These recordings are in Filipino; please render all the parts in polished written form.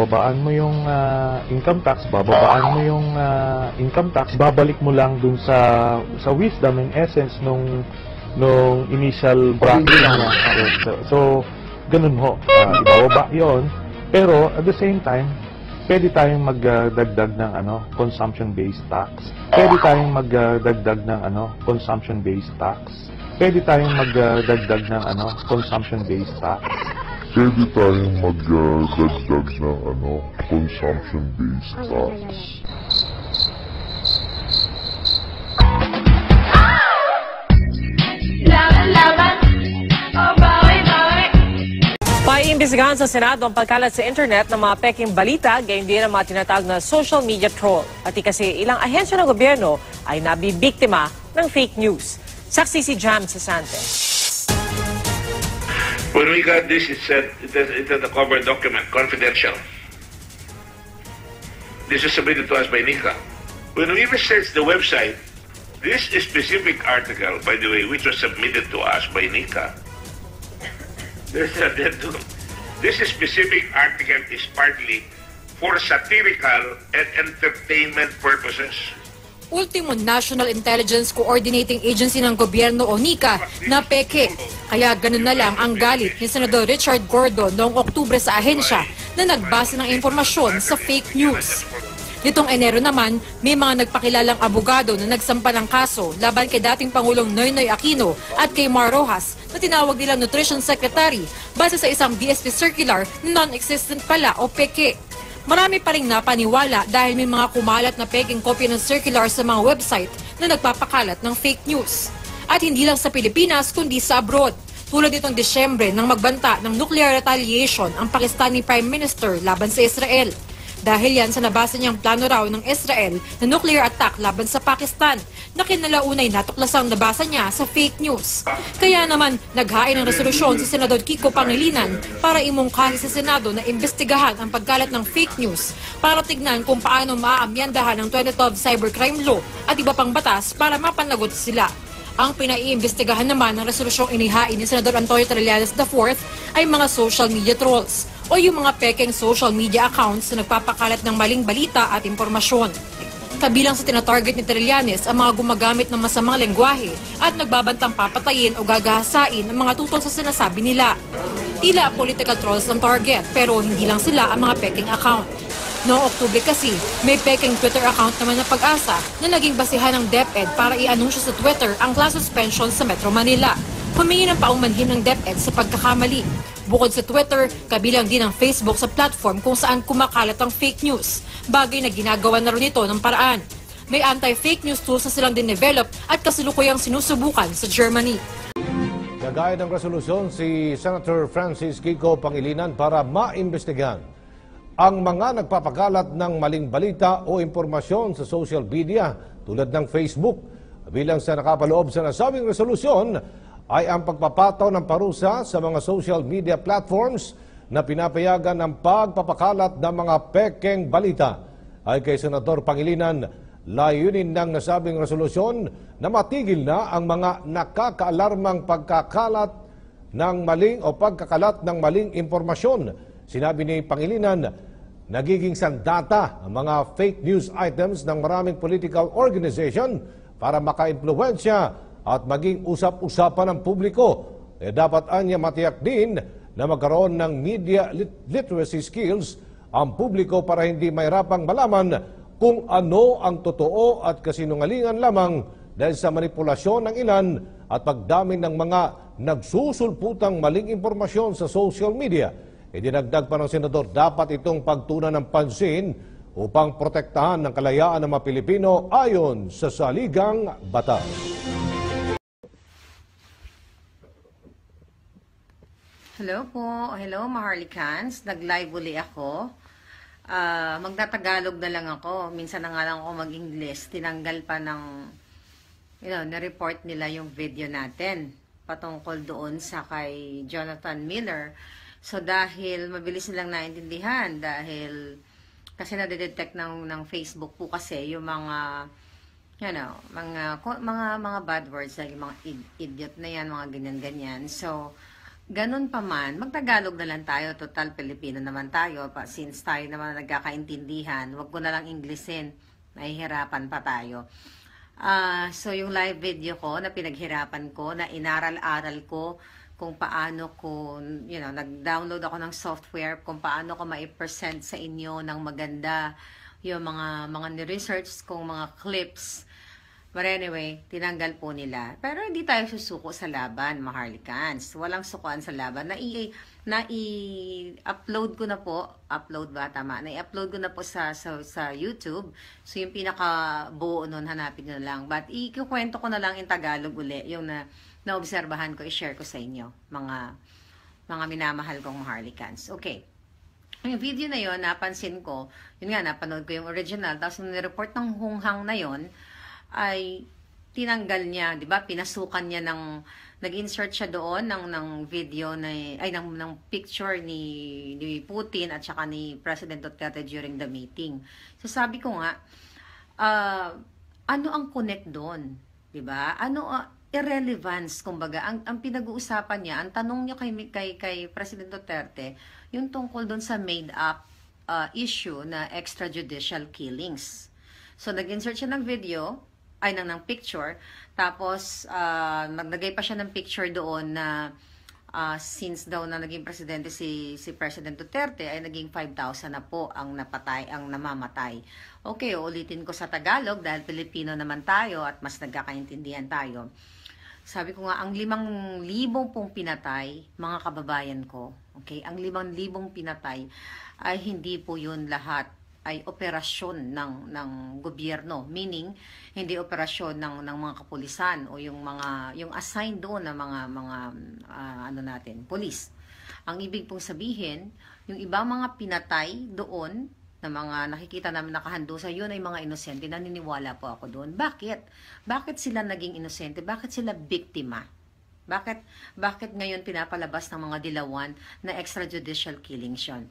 bababaan mo yung income tax, babalik mo lang dun sa wisdom and essence nung initial bracket niya. So, ganun ho. Ibababa yun. Pero, at the same time, pwede tayong magdagdag ng consumption-based tax. Pwede tayong magdagdag ng consumption-based tax. Pwede tayong magdagdag ng consumption-based tax. Pwede tayong magdagdag ng consumption-based tax. Paiimbestigahan sa Senado ang pagkalat sa internet ng mga peking balita, gayon din ang mga tinatawag na social media troll. Pati kasi ilang ahensya ng gobyerno ay nabibiktima ng fake news. Saksi si Jam Sasante. When we got this, it said it had a cover document, confidential. This was submitted to us by Nika. When we researched the website, this specific article, by the way, which was submitted to us by Nika, this specific article is partly for satirical and entertainment purposes. Ultimo National Intelligence Coordinating Agency ng gobyerno o NICA na peke. Kaya ganun na lang ang galit ni Senador Richard Gordon noong Oktubre sa ahensya na nagbase ng impormasyon sa fake news. Nitong Enero naman, may mga nagpakilalang abogado na nagsampa ng kaso laban kay dating Pangulong Noynoy Aquino at kay Mar Rojas na tinawag nilang Nutrition Secretary base sa isang BSP circular na non-existent pala o peke. Marami pa rin napaniwala dahil may mga kumalat na peking kopya ng circular sa mga website na nagpapakalat ng fake news. At hindi lang sa Pilipinas kundi sa abroad. Tulad nitong Disyembre nang magbanta ng nuclear retaliation ang Pakistani Prime Minister laban sa Israel. Dahil yan sa nabasa niyang plano raw ng Israel na nuclear attack laban sa Pakistan na kinalaunay natuklasang nabasa niya sa fake news. Kaya naman naghain ng resolusyon si Senador Kiko Pangilinan para imungkahi sa Senado na imbestigahan ang pagkalat ng fake news para tignan kung paano maaamyandahan ng 2012 Cybercrime Law at iba pang batas para mapanagot sila. Ang pinaiimbestigahan naman ng resolusyong inihain ni Senador Antonio Trillanes IV ay mga social media trolls o yung mga pekeng social media accounts na nagpapakalat ng maling balita at impormasyon. Kabilang sa tinatarget ni Trillanes ang mga gumagamit ng masamang lengguwahe at nagbabantang papatayin o gagahasain ang mga tutol sa sinasabi nila. Tila political trolls ang target pero hindi lang sila ang mga peking account. Noong Oktubre kasi, may peking Twitter account naman ng Pag-asa na naging basihan ng DepEd para i-anunsyo sa Twitter ang class suspension sa Metro Manila. Humingi ng paumanhin ng DepEd sa pagkakamali. Bukod sa Twitter, kabilang din ang Facebook sa platform kung saan kumakalat ang fake news. Bagay na ginagawa na rin ito ng paraan. May anti-fake news tools na silang din-develop at kasalukuyang sinusubukan sa Germany. Nagaya ng resolusyon si Senator Francis Kiko Pangilinan para maimbestigahan ang mga nagpapakalat ng maling balita o impormasyon sa social media tulad ng Facebook. Bilang sa nakapaloob sa nasabing resolusyon ay ang pagpapataw ng parusa sa mga social media platforms na pinapayagan ng pagpapakalat ng mga pekeng balita. Ay kay Senator Pangilinan, layunin ng nasabing resolusyon na matigil na ang mga nakakaalarmang pagkakalat ng maling o pagkakalat ng maling impormasyon. Sinabi ni Pangilinan, nagiging sandata ang mga fake news items ng maraming political organization para maka-impluwensya at maging usap-usapan ng publiko. Dapat anya matiyak din na magkaroon ng media literacy skills ang publiko para hindi mahirapang malaman kung ano ang totoo at kasinungalingan lamang dahil sa manipulasyon ng ilan at pagdami ng mga nagsusulputang maling impormasyon sa social media. Idinagdag pa ng Senador, dapat itong pagtunan ng pansin upang protektahan ng kalayaan ng mga Pilipino ayon sa saligang batas. Hello po. Hello, Maharlikans. Nag-live uli ako. Magtatagalog na lang ako. Minsan na nga lang ako mag-English. Tinanggal pa ng, na-report nila yung video natin patungkol doon sa kay Jonathan Miller. So, dahil mabilis nilang naintindihan, dahil kasi nadedetect ng Facebook po kasi yung mga, mga bad words, like yung mga idiot na yan, mga ganyan-ganyan. So, ganun pa man, magtagalog na lang tayo. Total, Pilipino naman tayo. Since tayo naman nagkakaintindihan, wag ko na lang Englishin. Nahihirapan pa tayo. So, yung live video ko na pinaghirapan ko, na inaral-aral ko kung paano ko, nag-download ako ng software, kung paano ko ma-present sa inyo ng maganda yung mga ni-research kong mga clips. But anyway, tinanggal po nila. Pero hindi tayo susuko sa laban, Maharlikans. Walang sukuan sa laban. Na-i-upload ko na po. Upload ba? Tama. Na-i-upload ko na po sa YouTube. So, yung pinaka-buo nun, hanapin nyo na lang. But, ikukwento ko na lang in Tagalog uli. Yung na-obserbahan ko, i-share ko sa inyo. Mga minamahal kong Maharlikans. Okay. Yung video na yon, napansin ko, yun nga, napanood ko yung original. Tapos, yung nireport ng hunghang na yon, ay tinanggal niya, 'di ba? Pinasukan niya nag-insert siya doon ng video ng picture ni Putin at saka ni President Duterte during the meeting. So sabi ko nga, ano ang connect doon, 'di ba? Ano irrelevance kumbaga ang pinag-uusapan niya, ang tanong niya kay President Duterte, yung tungkol doon sa made up issue na extrajudicial killings. So nag-insert siya ng video, ng picture, tapos naglagay pa siya ng picture doon na since daw na naging presidente si President Duterte ay naging 5,000 na po ang namamatay. Okay, ulitin ko sa Tagalog dahil Pilipino naman tayo at mas nagkakaintindihan tayo. Sabi ko nga, ang 5,000 pong pinatay, mga kababayan ko, okay, ang 5,000 pinatay ay hindi po yun lahat ay operasyon ng gobyerno, meaning hindi operasyon ng mga kapulisan o yung assigned doon na mga police. Ang ibig pong sabihin, yung ibang mga pinatay doon na mga nakikita namin nakahandusa, yun ay mga inosente. Naniniwala po ako doon. Bakit? Bakit sila naging inosente? Bakit sila biktima? Bakit ngayon pinapalabas ng mga dilawan na extrajudicial killings yun?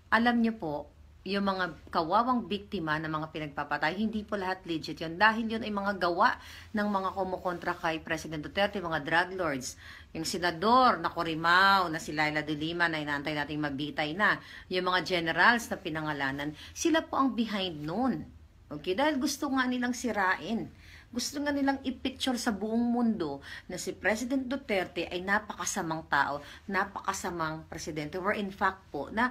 Alam niyo po, yung mga kawawang biktima ng mga pinagpapatay, hindi po lahat legit yun. Dahil yun ay mga gawa ng mga kumukontra kay President Duterte, mga drug lords. Yung senador na Corimao, na si Laila de Lima, na inaantay nating magbitay na. Yung mga generals na pinangalanan, sila po ang behind nun. Okay? Dahil gusto nga nilang sirain. Gusto nga nilang i-picture sa buong mundo na si President Duterte ay napakasamang tao, napakasamang presidente. Where in fact po, na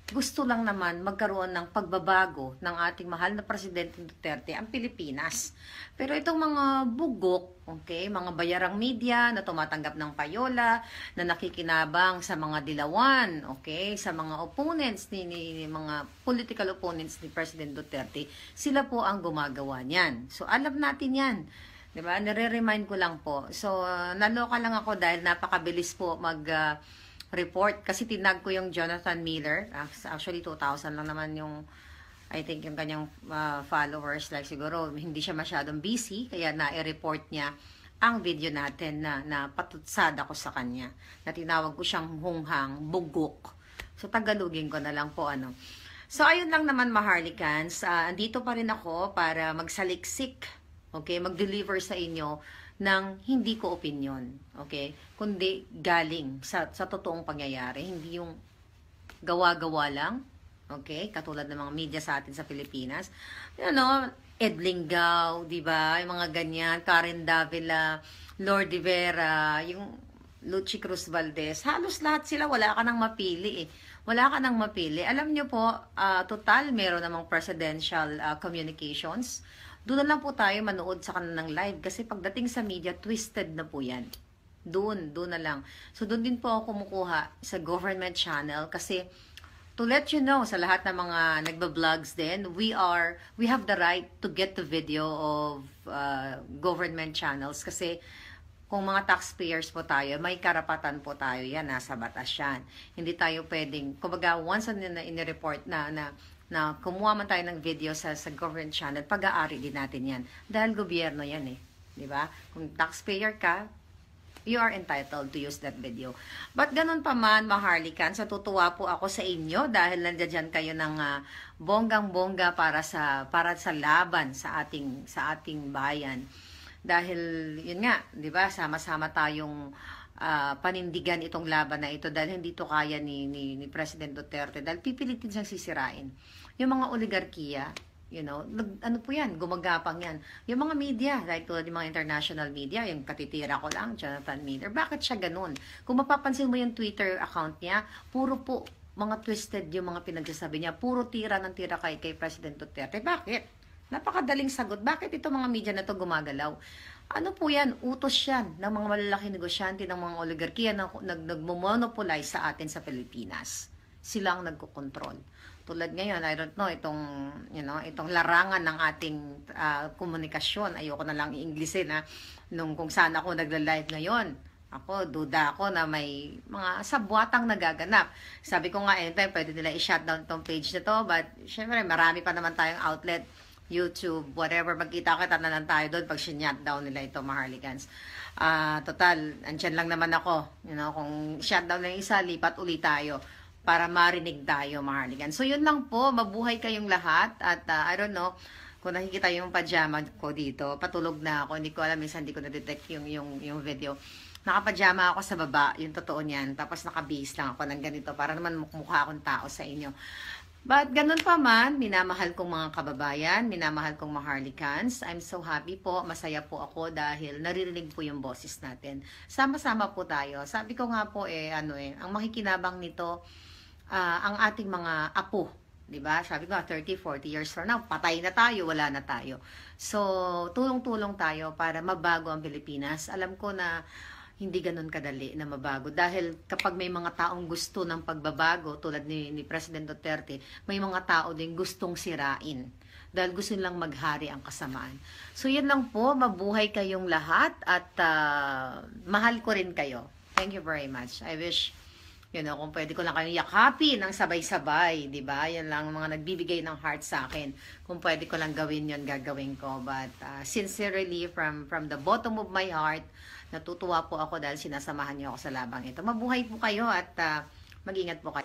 gusto lang naman magkaroon ng pagbabago ng ating mahal na Presidente Duterte ang Pilipinas. Pero itong mga bugok, okay, mga bayarang media na tumatanggap ng payola, na nakikinabang sa mga dilawan, okay, sa mga opponents ni mga political opponents ni President Duterte, sila po ang gumagawa niyan. So alam natin 'yan. 'Di ba? Nire-remind ko lang po. So naloka lang ako dahil napakabilis po report kasi tinag ko yung Jonathan Miller. Actually 2,000 lang naman yung I think yung kanyang followers, like siguro hindi siya masyadong busy kaya na-report niya ang video natin na patutsad ako sa kanya, na tinawag ko siyang hunghang bugok. So tagalogin ko na lang po So ayun lang naman, Maharlikans, andito pa rin ako para magsaliksik, okay, mag-deliver sa inyo ng hindi ko opinion, okay? Kundi galing sa totoong pangyayari, hindi yung gawa-gawa lang, okay? Katulad ng mga media sa atin sa Pilipinas. Ed Linggau, di ba? Yung mga ganyan, Karen Davila, Lord de Vera, yung Lucy Cruz Valdez, halos lahat sila, wala ka nang mapili eh. Wala ka nang mapili. Alam nyo po, total, meron namang presidential communications. Doon na lang po tayo manood sa kanilang live kasi pagdating sa media, twisted na po yan. Doon na lang. So doon din po ako kumukuha sa government channel kasi to let you know sa lahat ng mga nagba-vlogs din, we have the right to get the video of government channels kasi kung mga taxpayers po tayo, may karapatan po tayo yan, nasa batas yan. Hindi tayo pwedeng, kumbaga once na in-report na kumuha man tayo ng video sa government channel, pag-aari din natin yan. Dahil gobyerno yan eh. Di ba? Kung taxpayer ka, you are entitled to use that video. But ganun pa man, Maharlikan, sa tutuwa po ako sa inyo dahil nandiyan kayo ng bonggang-bongga para sa laban sa ating bayan. Dahil, yun nga, di ba, sama-sama tayong panindigan itong laban na ito dahil hindi to kaya ni President Duterte dahil pipilitin siyang sisirain. Yung mga oligarkiya, ano po yan, gumagapang yan. Yung mga media, like tulad yung mga international media, yung katitira ko lang, Jonathan Miller, bakit siya ganun? Kung mapapansin mo yung Twitter account niya, puro po mga twisted yung mga pinagsasabi niya, puro tira ng tira kay President Duterte. Bakit? Napakadaling sagot. Bakit ito mga media na to gumagalaw? Ano po yan? Utos yan ng mga malalaking negosyante, ng mga oligarkiya na nagmo-monopolize sa atin sa Pilipinas. Sila ang nagkokontrol. Tulad ngayon, I don't know, itong larangan ng ating komunikasyon. Ayoko na lang i-Englishin kung saan ako nagla-live ngayon. Ako, duda ako na may mga sabwatang nagaganap. Sabi ko nga, pwede nila i-shutdown tong page na to, but syempre, marami pa naman tayong outlet, YouTube, whatever, magkita-kita na lang tayo doon pag shutdown nila ito, Maharlikans. Total, andyan lang naman ako. Kung shutdown na yung isa, lipat ulit tayo para marinig tayo, Maharlikans. So, yun lang po. Mabuhay kayong lahat. At I don't know, kung nakikita yung pajama ko dito, patulog na ako. Hindi ko alam, minsan hindi ko na-detect yung video. Nakapajama ako sa baba, yung totoo niyan. Tapos nakabihis lang ako ng ganito para naman mukha akong tao sa inyo. But ganun pa man, minamahal kong mga kababayan, minamahal kong Maharlikans. I'm so happy po, masaya po ako dahil naririnig po yung boses natin. Sama-sama po tayo. Sabi ko nga po ang makikinabang nito, ang ating mga apo. Diba? Sabi ko, 30, 40 years from now, patay na tayo, wala na tayo. So, tulong-tulong tayo para mabago ang Pilipinas. Alam ko na hindi ganun kadali na mabago. Dahil kapag may mga taong gusto ng pagbabago, tulad ni President Duterte, may mga tao din gustong sirain. Dahil gusto nilang maghari ang kasamaan. So yan lang po, mabuhay kayong lahat at mahal ko rin kayo. Thank you very much. I wish, kung pwede ko lang kayong yakapin ng sabay-sabay, di ba? Yan lang mga nagbibigay ng heart sa akin. Kung pwede ko lang gawin yon, gagawin ko. But sincerely, from the bottom of my heart, natutuwa po ako dahil sinasamahan niyo ako sa labang ito. Mabuhay po kayo at mag-ingat po kayo.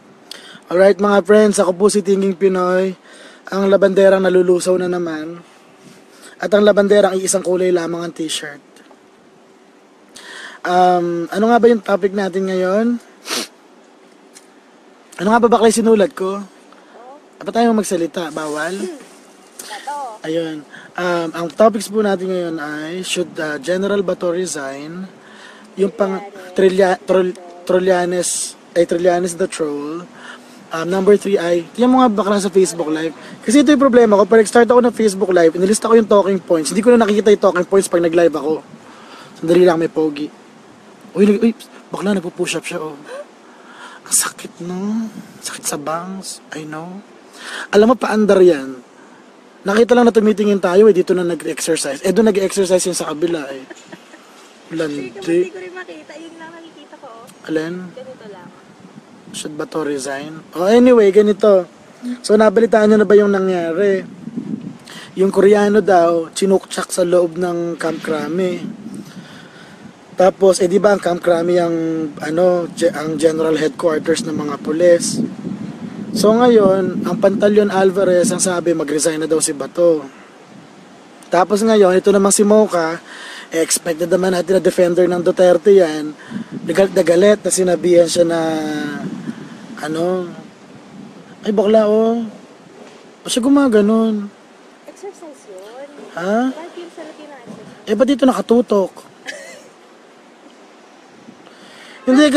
Alright mga friends, ako po si Tinging Pinoy. Ang labanderang nalulusaw na naman. At ang labanderang iisang kulay lamang ang t-shirt. Ano nga ba yung topic natin ngayon? Ano nga ba bakla sinulat ko? Dapat tayo magsalita, bawal? Ayun. Ang topics po natin ngayon ay should General Bato resign? Yung pang Trillanes the Troll. Number 3 ay, yung mga bakla sa Facebook Live. Kasi ito yung problema ko, pag nag-start ako ng Facebook Live, inilista ko yung talking points. Hindi ko na nakikita yung talking points pag nag-live ako. Sandali lang, may pogi. Uy, bakla, nagpo-push up siya, oh. Ang sakit, no? Sakit sa bangs. I know. Alam mo, paandar yan. Nakita lang na tumitingin tayo, dito na nag-exercise. Doon nag-exercise yun sa kabila, Landi. Hindi ko rin makita, yun lang nakikita ko, Alin? ganito lang. Should Bato resign? Anyway, ganito. So, nabalitaan nyo na ba yung nangyari? Yung Koreano daw, chinukchak sa loob ng Camp Crame. Tapos, di ba ang Camp Crame ang general headquarters ng mga pulis? So, ngayon, ang Pantaleon Alvarez ang sabi, mag-resign na daw si Bato. Tapos ngayon, ito namang si Mocha, expected naman natin na defender ng Duterte yan, galit na sinabihan siya na ay bakla o siya gumaganon. Exercise yun. Ha? Bakit yung sarap yun ang exercise? Ba't dito nakatutok? Hindi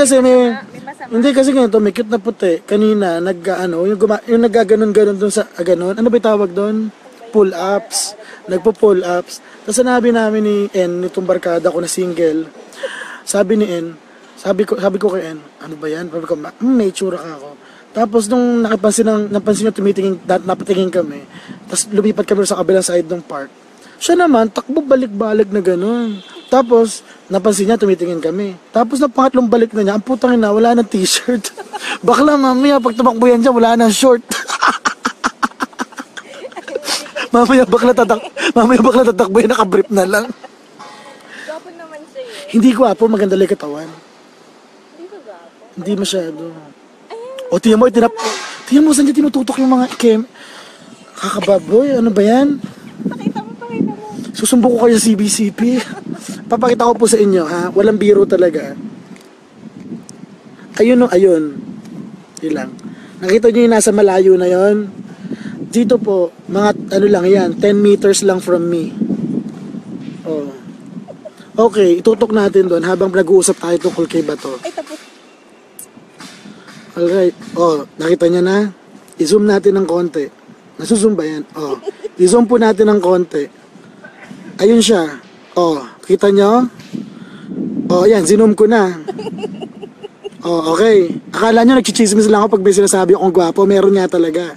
kasi ganito, may cute na puti. Kanina, yung naggaganon-ganon dun sa, ganon. Ano ba tawag doon? Pull-ups. Nagpo-pull-ups. Tapos sinabi namin ni N, nitong barkada ko na single, sabi ni N, sabi ko kay N, ano ba yan? Sabi ko, may tsura ka ako. Tapos nung napansin niya tumitingin, napatingin kami, tapos lumipat kami sa kabilang side ng park. Siya naman, takbo balik-balik na gano'n. Tapos, napansin niya, tumitingin kami. Tapos, na pangatlong balik na niya, ang putang ina, wala nang t-shirt. Bakla, mamaya, pag tumakbo yan dyan, wala nang short. mamaya, bakla tatakbo yan, nakabrief na lang. Gwapo naman siya eh. Hindi gwapo, maganda lang katawan. Hindi ko gwapo. Hindi masyado. O, tingnan mo, saan niya tinututok yung mga kakababoy, ano ba yan? Pakita mo. Susumbo ko kayo sa CBCP. Papakita ko po sa inyo, ha? Walang biro talaga. Ayun o, ayun. Yun lang. Nakita nyo yung nasa malayo na yon. Dito po, mga ano lang yan, 10 meters lang from me. Oh. Okay, itutok natin doon habang nag-uusap tayo tungkol kay Bato. Ay, tapos. Alright. Oh, nakita niya na? I-zoom natin ng konti. Nasuzoom ba yan? Oh. I-zoom po natin ng konti. Ayun siya. Oh, kita nyo? Oh, yan, zinom ko na. Oh, okay. Akala nyo nagchichismis lang ako pag may sinasabi akong gwapo. Meron nga talaga.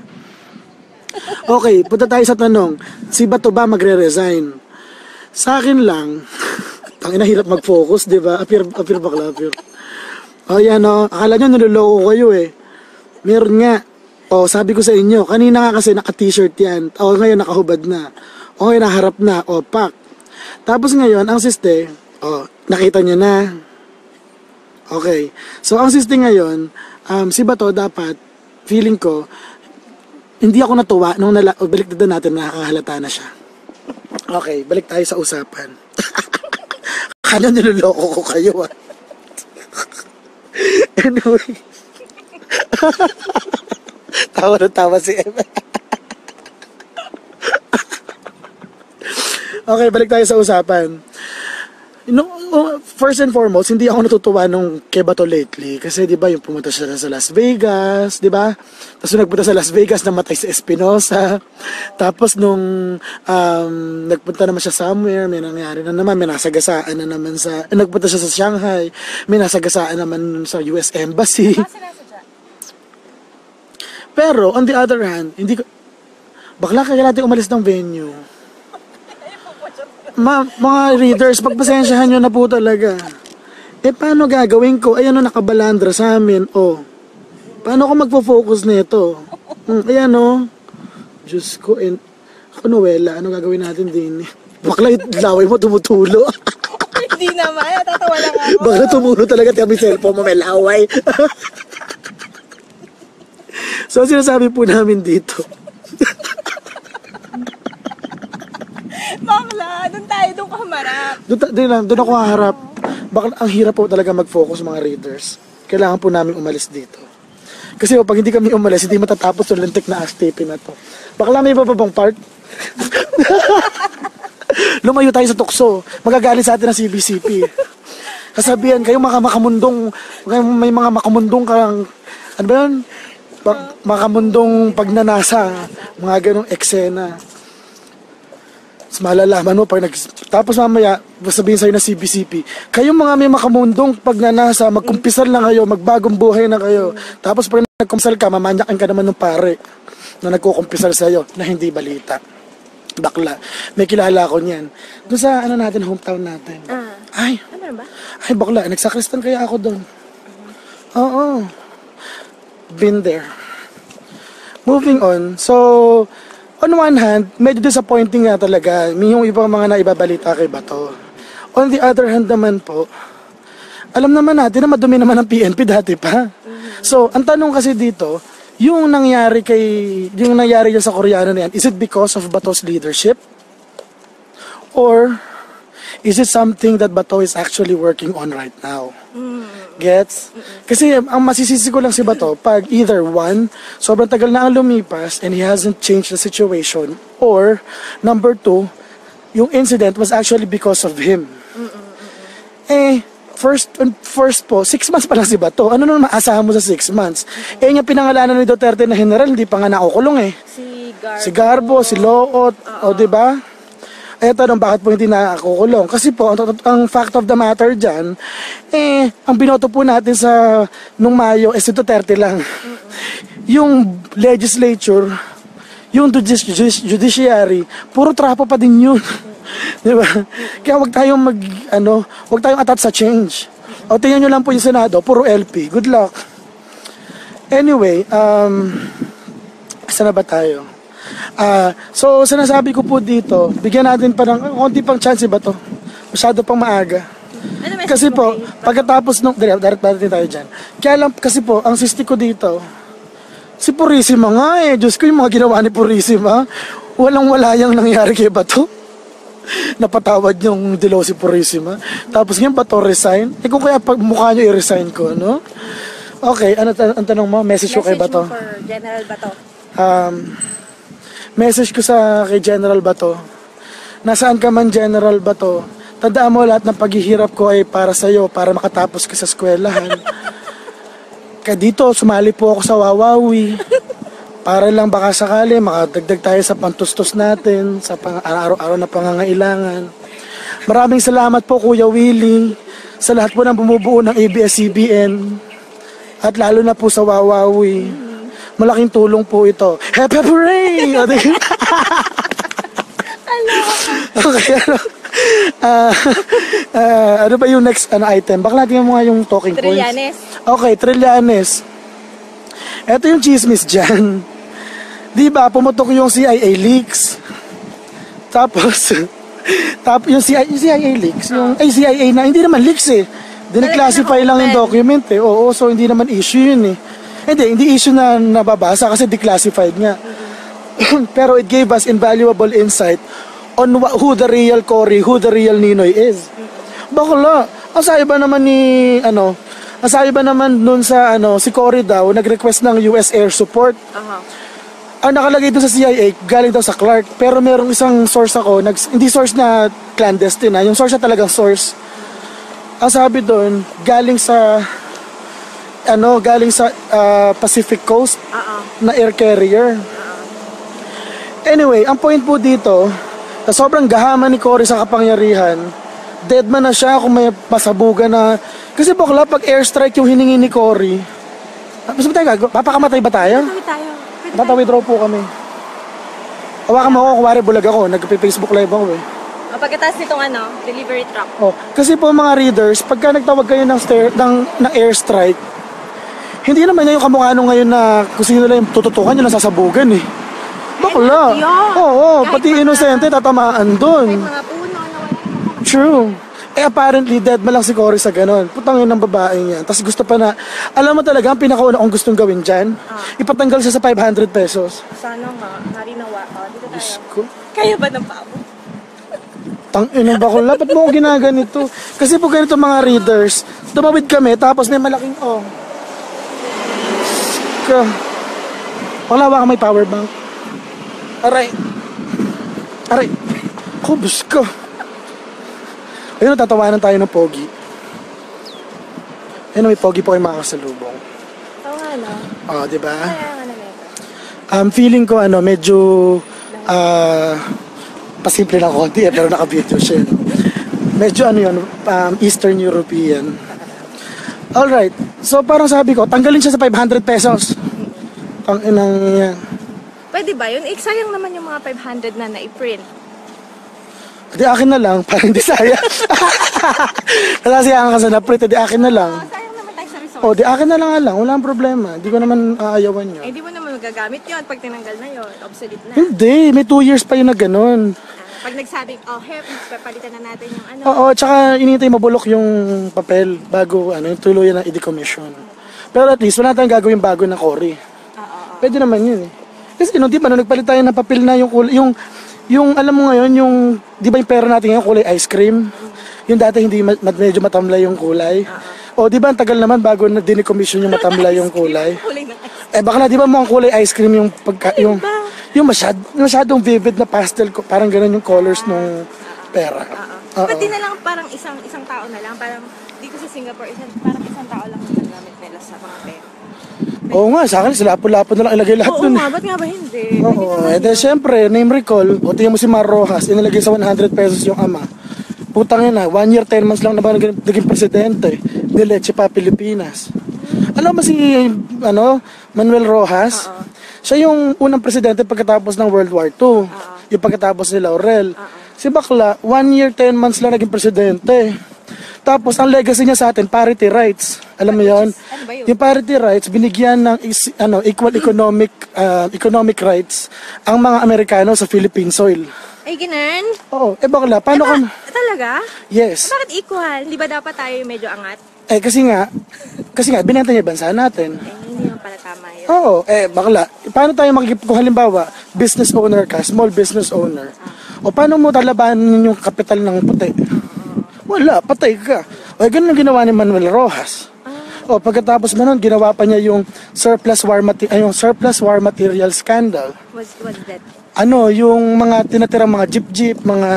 Okay, punta tayo sa tanong. Si Bato ba magre-resign? Sa akin lang, tangina hirap mag-focus, di ba? Appear bakla, appear. Oh, yan o. Akala nyo niloloko kayo eh. Meron nga. Oh, sabi ko sa inyo, kanina nga kasi naka-t-shirt yan. Oh, ngayon nakahubad na. Oh, ngayon naharap na. Oh, pak. Tapos ngayon, ang siste, oh, nakita nyo na. Okay. So, ang siste ngayon, si Bato dapat, feeling ko, hindi ako natuwa nung balik na natin nakakahalata na siya. Okay, balik tayo sa usapan. Kanya niloloko ko kayo ah. Anyway. Tawa na tawa si Emma. Okay, balik tayo sa usapan. First and foremost, hindi ako natutuwa nung kay Bato lately. Kasi di ba yung pumunta siya sa Las Vegas, di ba? Tapos nung nagpunta sa Las Vegas, namatay si Espinosa. Tapos nung nagpunta naman siya somewhere, may nangyari na naman, may nasagasaan na naman sa... nagpunta siya sa Shanghai, may nasagasaan naman sa US Embassy. Pero, on the other hand, hindi ko... Bakla kaya natin umalis ng venue. Mga readers, pagpasensyahan nyo na po talaga. Eh, paano gagawin ko? Ayan o, nakabalandra sa amin. O, paano ako magpo-focus nito? Ayan o. Diyos ko, Noela, ano gagawin natin din? Bakla, laway mo, tumutulo. Hindi naman, tatawa lang ako. Bakla, tumulo talaga. Tiyan mo yung cellphone mo, may laway. So, sinasabi po namin dito. Bakla, doon tayo, doon ka humarap. Doon ako haharap. Bakla, ang hirap po talaga mag-focus mga readers. Kailangan po namin umalis dito. Kasi pag hindi kami umalis, hindi matatapos yung lintik na astipi na to. Bakla, may iba pa bang part? Lumayo tayo sa tukso. Magagalit sa atin ng CBCP. Kasabihan kayo makamundong, may mga makamundong kang, ano ba yun? Makamundong pagnanasa, mga ganong eksena. Mas malalaman mo pag tapos mamaya sabihin sa'yo na CBCP, kayong mga may makamundong pagnanasa, magkumpisal lang kayo, magbagong buhay na kayo. Tapos pag nagkumpisal ka, mamanyakin ka naman ng pare na nagkukumpisal sa'yo na hindi balita. Bakla. May kilala ko niyan. Doon sa natin, hometown natin. Ay, Ano ba? ay bakla, nagsakristan kaya ako doon. Oo. Been there. Moving on. So, on one hand, medyo disappointing nga talaga yung ibang mga naibabalita kay Bato. On the other hand naman po, alam naman natin na madumi naman ang PNP dati pa. So, ang tanong kasi dito, yung nangyari dyan sa Koreano na yan, is it because of Bato's leadership? Or is it something that Bato is actually working on right now? Gets? Kasi ang masisisi ko lang si Bato, pag either one, sobrang tagal na ang lumipas and he hasn't changed the situation, or number two, yung incident was actually because of him. First po, 6 months pa lang si Bato. Ano nung maasahan mo sa 6 months? Yung pinangalanan ni Duterte na general, hindi pa nga nakukulong eh. Si Garbo, si Loot, o diba? Eh, tanong, bakit po hindi nakukulong? Kasi po, ang fact of the matter dyan, ang binoto po natin sa nung Mayo, si Duterte lang. Yung legislature, yung judiciary, puro trapo pa din yun. Diba? Kaya wag tayong wag tayong attach sa change. O, tingnan nyo lang po yung Senado, puro LP. Good luck. Anyway, saan na ba tayo? So, sinasabi ko po dito, bigyan natin pa ng konti pang chance ba to? Masyado pang maaga. Kasi po, pagkatapos nung... Direct tayo dyan. Kaya lang, kasi po, ang sisti ko dito, si Purisima nga eh. Diyos ko, yung mga ginawa ni Purisima, walang-wala yung nangyari kay Bato. Napatawad yung dilaw si Purisima. Tapos ngayon, Bato resign. Kung kaya pag mukha nyo i-resign ko, no? Okay, ano ang tanong mo? Message ko kay Bato? Message mo for General Bato. Message ko kay General Bato. Nasaan ka man, General Bato? Tandaan mo, lahat ng paghihirap ko ay para sa'yo, para makatapos ka sa eskwelahan. Kaya dito, sumali po ako sa Wawawi. Para lang baka sakali, makadagdag tayo sa pantustos natin, sa araw-araw na pangangailangan. Maraming salamat po, Kuya Willie, sa lahat po ng bumubuo ng ABS-CBN. At lalo na po sa Wawawi. Malaking tulong po ito. Happy hooray! Okay, ano ba yung next item? Baka natin mo nga yung talking points. Trillanes. Okay, Trillanes. Ito yung chismis dyan. Di ba, pumutok yung CIA leaks. Tapos yung CIA leaks, CIA na, hindi naman leaks eh. Dineclassify lang yung document eh. Oo, so hindi naman issue yun eh. Hindi issue na nababasa kasi declassified nga. Pero it gave us invaluable insight on who the real Cory, who the real Ninoy is. Bakla, ang sabi ba naman nun sa si Cory daw, nag-request ng US Air Support. Ang nakalagay doon sa CIA, galing daw sa Clark. Pero merong isang source ako, hindi source na clandestine yung source na talagang source. Ang sabi doon, galing sa Pacific Coast na air carrier. Anyway, ang point po dito, sa sobrang gahaman ni Cory sa kapangyarihan, dead man na siya kung may pasabugan na. Kasi bakla, pag airstrike yung hiningi ni Cory, papakamatay ba tayo? Tatawidraw po kami. Hawakan mo ako, kuwari bulag ako, nag-Facebook live ako eh. Pagkatapos nitong delivery truck. Kasi po mga readers, pagka nagtawag kayo ng airstrike, hindi naman yung kamukha nung ngayon na kung sino lang yung tututukan nyo, nasasabugan eh. Bakla. Oo, pati inosente tatamaan dun. Kahit mga puno na wala. True. Apparently, dead ma lang si Cory sa ganon. Putang yun ng babaeng yan. Tapos gusto pa na, alam mo talaga, ang pinakauna kong gustong gawin dyan, ipatanggal siya sa 500 pesos. Sana nga, harinawa. Dito tayo. Diyos ko. Kaya ba ng pabo? Tang-inang bakla, ba't mo ko ginaganito? Kasi po ganito mga readers, tumawid kami, tapos may malaking wala ba ka may power bank? Aray. Kubos ko. Ayun, tatawanan tayo ng pogi. Ayun, may pogi po kayo makakasalubong. Oo nga, no? Diba? Kaya nga na nito. Feeling ko, medyo, pasimple na konti pero naka-video siya. Medyo Eastern European. Alright, so parang sabi ko, tanggalin siya sa 500 pesos. Ang inang yan. Pwede ba yun? Sayang naman yung mga 500 na na-print. Di akin na lang, parang hindi sayang. Nasasayang ka sa na-print, di akin na lang. Sayang naman tayo sa resource. Di akin na lang, walang problema. Di ko naman aayawan yun. Di mo naman magagamit yun pag tinanggal na yun. Obsolete na. Hindi, may 2 years pa yun na ganun. Pag nagsabing, papalitan na natin yung Oo, tsaka inintay mabulok yung papel bago yung tuluyan na i-decommission. Pero at least, wala tayong gagawin bago na Cory. Pwede naman yun eh. Kasi di ba, nagpalit tayo ng papel na yung alam mo ngayon, di ba yung pera natin ngayon kulay ice cream? Yung dati hindi medyo matamlay yung kulay. Di ba ang tagal naman bago na dinecommission yung matamlay yung kulay? Baka na di ba mo ang kulay ice cream yung masyadong vivid na pastel, parang ganun yung colors ng pera. Pati na lang parang isang tao na lang, parang dito sa Singapore, parang isang tao lang ang nagamit nila sa mga pera. Oo nga, sa akin, lapo-lapo na lang ilagay lahat dun. Oo nga, ba't nga ba hindi? Siyempre, name recall, tingnan mo si Mar Rojas, inilagay sa 100 pesos yung ama. Putang ina, 1 year, 10 months lang na ba naging presidente, Dileche pa, Pilipinas. Alam mo si, Manuel Rojas? Siya yung unang presidente pagkatapos ng World War II. Yung pagkatapos ni Laurel. Si Bakla, 1 year, 10 months lang naging presidente. Tapos, ang legacy niya sa atin, parity rights. Alam mo yun? Yung parity rights, binigyan ng equal economic rights ang mga Amerikano sa Philippine soil. Ay, ganun? Oo. Bakla, paano ka... Talaga? Yes. Bakit equal? Hindi ba dapat tayo medyo angat? Kasi nga, binenta niya bansa natin. Hindi naman pala tama yun. Oo. Bakla, paano tayo kung halimbawa, business owner ka, small business owner, o paano mo talabanan yung kapital ng puti? Wala, patay ka. Ganun ang ginawa ni Manuel Rojas. O pagkatapos mo nun, ginawa pa niya yung surplus war material scandal. Was that? Ano, yung mga tinatirang mga jeep-jeep, mga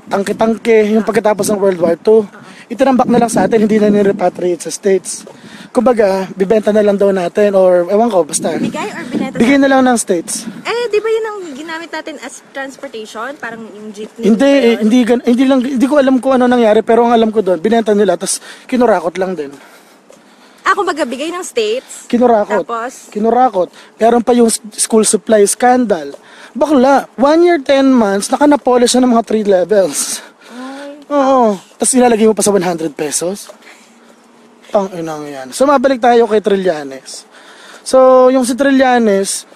tangke-tangke, yung pagkatapos ng World War II. Itinambak na lang sa atin, hindi na nirepatriate sa States. Kumbaga, bibenta na lang daw natin or ewan ko, basta. Bigay or binenta? Bigay na lang ng States. Di ba yun ang ginamit natin as transportation? Parang yung jeepney? Hindi ko alam kung ano nangyari, pero ang alam ko doon, binenta nila, tapos kinurakot lang din. Kumbaga, bigay ng States? Kinurakot. Tapos? Kinurakot. Meron pa yung school supply scandal. Bakla, 1 year, 10 months, naka-polish na ng mga 3 levels. Oo. Tapos ilalagay mo pa sa 100 pesos. Pang-inang yan. So, mabalik tayo kay Trillanes. So, yung si Trillanes,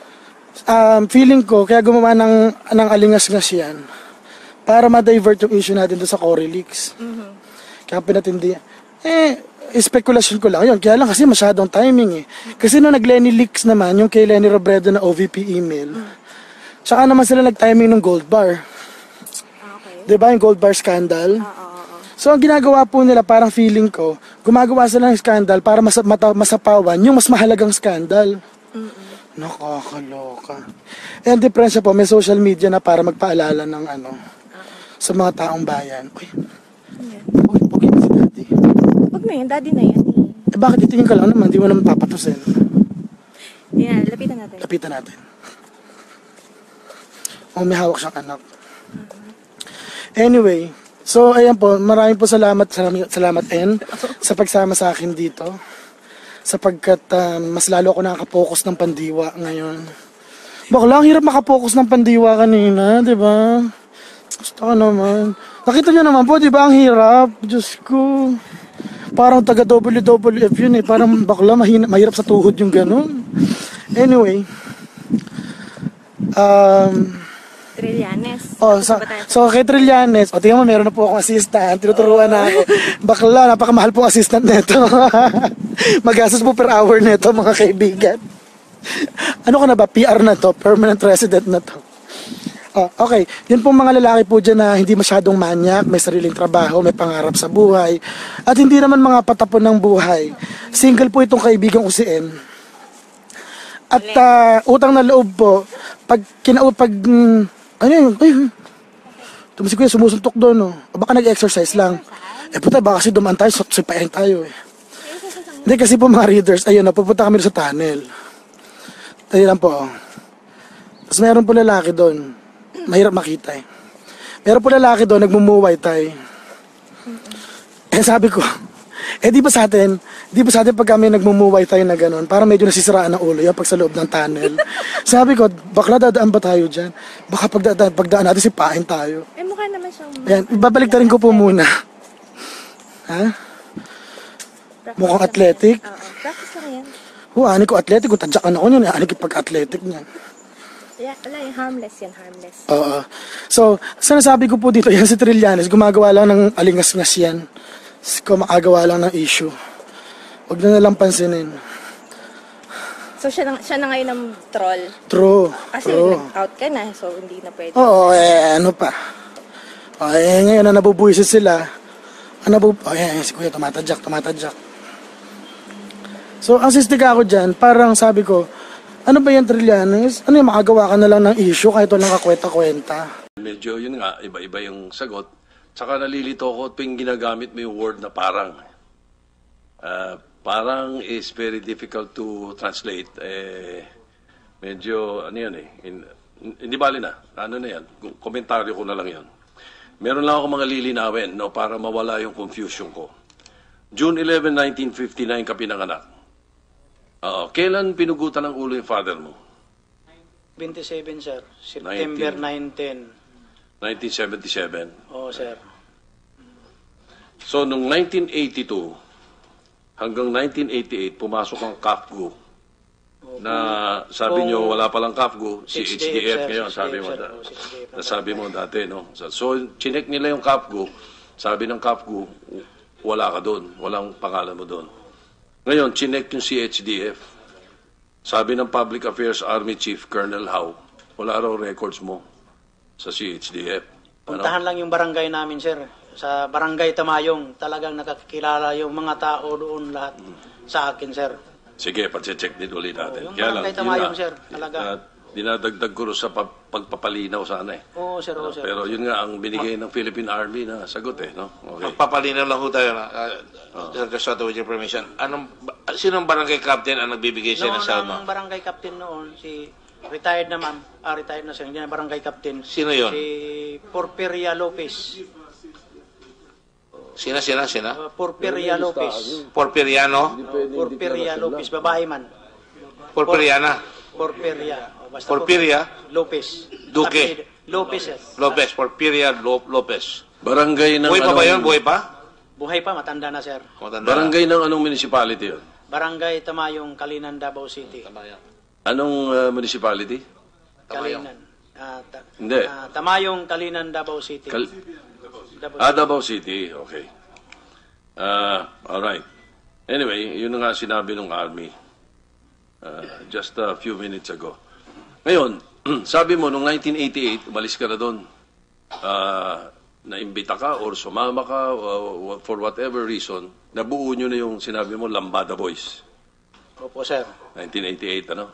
feeling ko, kaya gumawa ng alingas-ngas yan para ma-divert yung issue natin doon sa Cory Leaks. Kaya pinatindi. Speculation ko lang yun. Kaya lang kasi masyadong timing eh. Kasi nung nag-Lenny Leaks naman, yung kay Lenny Robredo na OVP email, tsaka naman sila nag-timing ng gold bar. Okay. Diba yung gold bar scandal? So ang ginagawa po nila, parang feeling ko, gumagawa sila ng scandal para masapawan yung mas mahalagang scandal. Nakakaloka. Eh, ang diferensya po, may social media na para magpaalala ng sa mga taong bayan. Uy, okay na si Daddy. Huwag na yan, Daddy na yan. Bakit itingin ka lang naman, di mo naman papatusin. Lapitan natin. Lapitan natin. May hawak siyang anak. Anyway, so ayan po, maraming po salamat N sa pagsama sa akin dito. Sapagkat mas lalo ako nakaka-focus ng pandiwa ngayon. Bakla, ang hirap makapokus ng pandiwa kanina, di ba? Gusto ko naman. Nakita niyo naman po, di ba, ang hirap? Diyos ko. Parang taga WWF yun eh. Parang bakla, mahirap sa tuhod yung ganun. Anyway. Trillanes. So kay Trillanes, tingnan mo, meron na po akong assistant, tinuturuan na ako. Bakla, napakamahal pong assistant neto. Magastos po per hour neto, mga kaibigan. Ano ka na ba? PR na to, permanent resident na to. Okay, yun pong mga lalaki po dyan na hindi masyadong manyak, may sariling trabaho, may pangarap sa buhay, at hindi naman mga patapon ng buhay. Single po itong kaibigan ko si N. At utang na loob po, ano yun? Tumusik ko yun, sumusuntok doon, no? O baka nag-exercise lang. Puta, baka kasi dumaan tayo, sipain tayo, eh. Hindi, kasi po mga readers, ayun, napupunta kami sa tunnel. Ayun lang po, Tapos meron po lalaki doon. Mahirap makita, eh. Meron po lalaki doon, nagmumuway tayo. Sabi ko, di ba sa atin pag kami nagmumuway tayo na gano'n, parang medyo nasisiraan ng ulo yan pag sa loob ng tunnel. Sabi ko, bakla dadaan ba tayo dyan? Baka pagdaan natin sipain tayo. Mukha naman siyang... Ayan, ibabalik na rin ko po muna. Ha? Mukhang athletic? Practice lang yan. Ani ko athletic, kung tadyakan ako yun, ani pag-athletic niyan. Wala yung harmless yan, harmless. Oo. So, sinasabi ko po dito, yan si Trillanes, gumagawa lang ng alingas-ngas yan. Kumagawa lang ng issue. Huwag na nalang pansinin. So, siya na ngayon ang troll? True. Kasi nag-out ka na, so hindi na pwede. Oo, ano pa. Ngayon na nabubuisit sila. Si Kuya, tumatadyak. So, ang sistika ako dyan, parang sabi ko, ano ba yan, Trillanes? Ano yung makagawa ka na lang ng issue kahit walang kakwenta-kwenta? Medyo yun nga, iba-iba yung sagot. Tsaka nalilito ko tuwing ginagamit mo yung word na parang. Parang is very difficult to translate. Medyo, ano yan eh. Hindi bali na. Ano na yan? Komentaryo ko na lang yan. Meron lang ako mga lilinawin, no, para mawala yung confusion ko. June 11, 1959 ka pinanganak. Kailan pinugutan ng ulo yung father mo? 27, sir. September 9-10. 1977? Oo, sir. So, noong 1982 hanggang 1988, pumasok ang CAFGO. Na sabi nyo, wala palang CAFGO, si HDF ngayon, sabi mo dati, no? So, chinek nila yung CAFGO, sabi ng CAFGO, wala ka doon, walang pangalan mo doon. Ngayon, chinek yung CHDF. Sabi ng Public Affairs Army Chief, Colonel Howe, wala raw records mo sa CHDF. Puntahan lang yung barangay namin, sir. sa Barangay Tamayong. Talagang nakakilala yung mga tao doon lahat sa akin, sir. Sige, pag-check din ulit natin. Yung Barangay Tamayong, sir, talaga. Dinadagdag ko sa pagpapalinaw sana eh. Oo, sir, oo, sir. Pero yun nga ang binigay ng Philippine Army na sagot eh, no? Okay. Magpapalinaw lang ho tayo na, Senator Soto, with your permission. Sinong barangay captain ang nagbibigay sa ng salma? Noon ang barangay captain noon, si retired na ma'am, retired na siya, hindi na barangay captain. Sino yun? Si Porfiria Lopez. Sina? Porfiria Lopez. Porfiriano? Porfiria Lopez, babae man. Porfiriana? Porfiria. Basta Porfiria? Lopez. Duque? Lopez, sir. Lopez, Porfiria Lopez. Barangay ng Buhay pa ba yun? Buhay pa? Buhay pa, matanda na, sir. Barangay ng anong municipality yun? Barangay Tamayong, Kalinan, Davao City. Anong municipality? Kalinan. Hindi. Tamayong, Kalinan, Davao City. Davao City. Okay. Alright. Anyway, yun nga sinabi ng Army just a few minutes ago. Ngayon, sabi mo, noong 1988, umalis ka na doon. Naimbita ka or sumama ka for whatever reason, nabuo nyo na yung sinabi mo, Lambada Boys. Opo, sir. 1988, ano?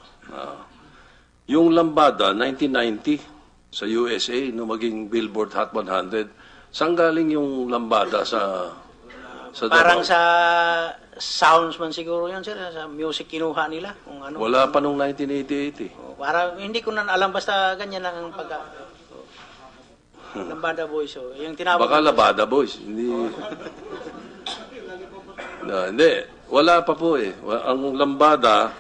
Yung Lambada, 1990, sa USA, no maging Billboard Hot 100, saan galing yung Lambada sa Parang Davao? sa sounds man siguro yan, sir. Sa music kinuha nila. Kung ano. Wala pa nung 1988 eh. Para hindi ko na alam, basta ganyan lang ang Lambada Boys. Oh. Yung tinawag. Baka Labada Boys. Hindi. Hindi. Wala pa po eh. Ang Lambada,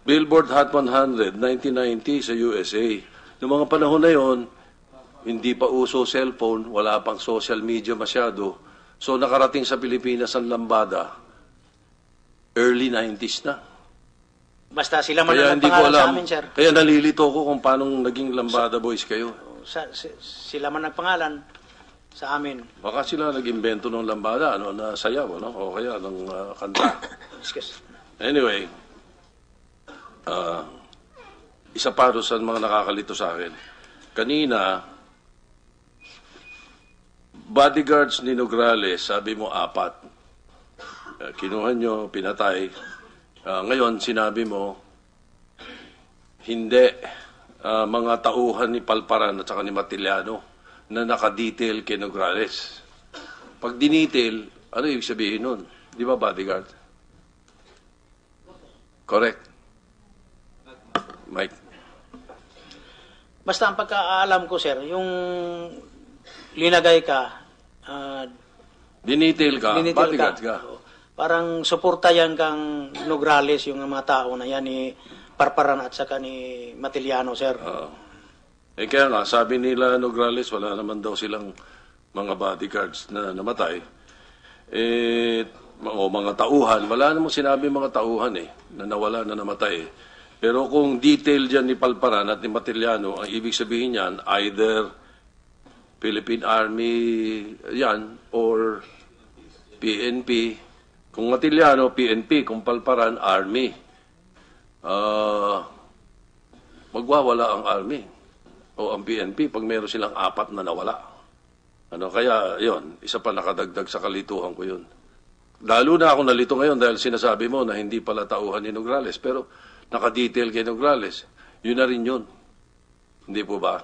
Billboard Hot 100, 1990 sa USA. Noong mga panahon na yon, hindi pa uso cellphone, wala pang social media masyado. So nakarating sa Pilipinas ang Lambada, early 90s na. Basta sila man Kaya ang hindi ko nagpangalan sa alam. amin, sir. Kaya nalilito ko kung paano naging Lambada Boys kayo. Sila man nagpangalan sa amin. Baka sila nag-imbento ng Lambada, ano, na sayaw, ano? O kaya ng kanta. Anyway, isa pa rin sa mga nakakalito sa akin. Kanina, bodyguards ni Nograles, sabi mo 4. Kinuha nyo, pinatay. Ngayon, sinabi mo, hindi. Mga tauhan ni Palparan at saka ni Matiliano na naka-detail kay Nograles. Pag dinetail, ano ibig sabihin nun? Di ba bodyguard? Correct. Mike. Basta ang pagkaalam ko, sir, yung linagay ka, dinetail ka, bodyguard ka. Parang suportayan kang Nograles, yung mga tao na yan ni Parparan at saka ni Matiliano, sir. Kaya nga, sabi nila Nograles, wala naman daw silang mga bodyguards na namatay. O mga tauhan, wala namang sinabi mga tauhan na nawala na namatay. Pero kung detail dyan ni Palparan at ni Matiliano, ang ibig sabihin yan, either Philippine Army yan or PNP. Kung Matiliano, PNP. Kung Palparan, Army. Magwawala ang Army o ang PNP pag meron silang 4 na nawala. Kaya yon, isa pa nakadagdag sa kalituhan ko yun. Lalo na ako nalito ngayon dahil sinasabi mo na hindi pala tauhan ni Nograles, pero nakadetail kay Nograles. Yun na rin yun. Hindi po ba?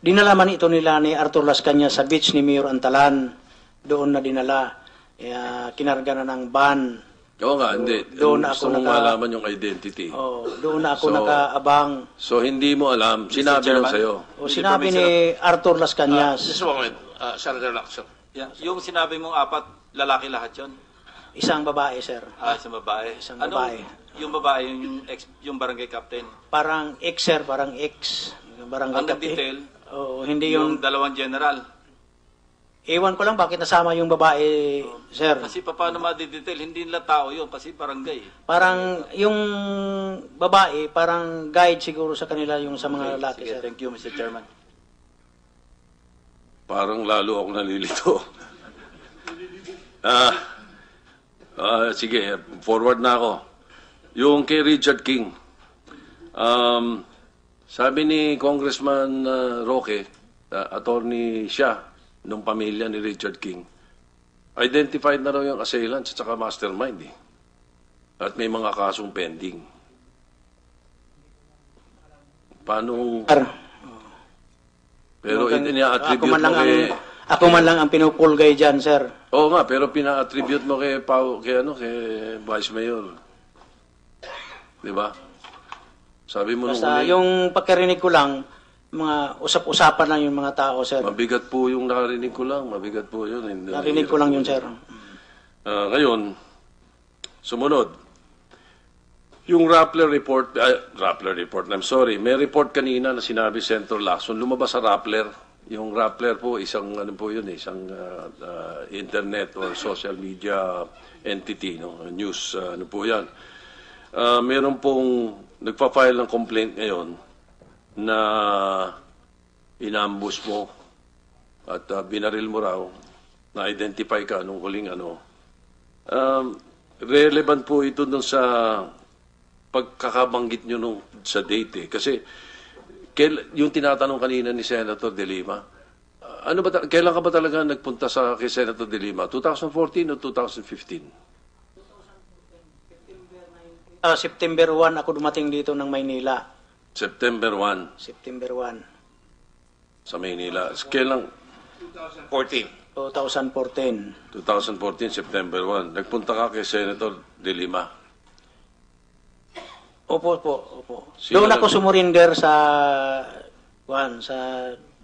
Dinalaman ito nila ni Arthur Las Cañas sa beach ni Mayor Antalan. Doon na dinala. Kinarga na ng van. Oo nga, hindi. Doon gusto mong malaman yung identity. Doon na ako nakaabang. So, hindi mo alam. Sinabi lang sa'yo. Sinabi ni Arthur Las Cañas. Just a moment, Senator Lacson. Yung sinabi mong 4, lalaki lahat yon? Isang babae, sir. Isang babae. Isang babae. Yung babae, yung barangay captain? Parang ex, sir. Parang ex. Barangay ang nag-detail? Hindi yung dalawang general? Ewan ko lang bakit nasama yung babae, sir. Kasi paano ma-detail? Hindi nila tao yun, kasi barangay. Parang yung babae, parang guide siguro sa kanila yung sa mga lalaki, sige, sir. Thank you, Mr. Chairman. Parang lalo ako nalilito. Sige, forward na ako. Yung kay Richard King, sabi ni Congressman Roque, attorney siya ng pamilya ni Richard King. Identified na raw yung assailants at saka mastermind eh. At may mga kasong pending. Paano? Pero ina-attribute mo kay... Ako man lang ang pinupulgay dyan, sir. Oo nga, pero pina-attribute mo kay Vice Mayor. Di ba? Sabi mo Basta nung yung pagkarinig ko lang, mga usap-usapan lang yung mga tao, sir. mabigat po yung nakarinig ko lang. Mabigat po yun. Narinig ko lang yun, sir. Ngayon, sumunod. Yung Rappler report, I'm sorry, may report kanina na sinabi Senator Lacson, lumabas sa Rappler. Yung Rappler po, isang internet or social media entity, no? News, po yan. Meron pong nagpa-file ng complaint ngayon na inambush mo at binaril mo raw, na-identify ka nung huling relevant po ito dun sa pagkakabanggit nyo sa date eh. Kasi yung tinatanong kanina ni Senator De Lima, kailan ka ba talaga nagpunta kay Senator De Lima? 2014 o 2015? September 1 ako dumating dito ng Maynila. September 1. September 1. Sa Maynila. Kailan? 14. 2014. 2014, September 1. Nagpunta ka kay Senator De Lima. Opo. Sino Doon ako sumurinder sa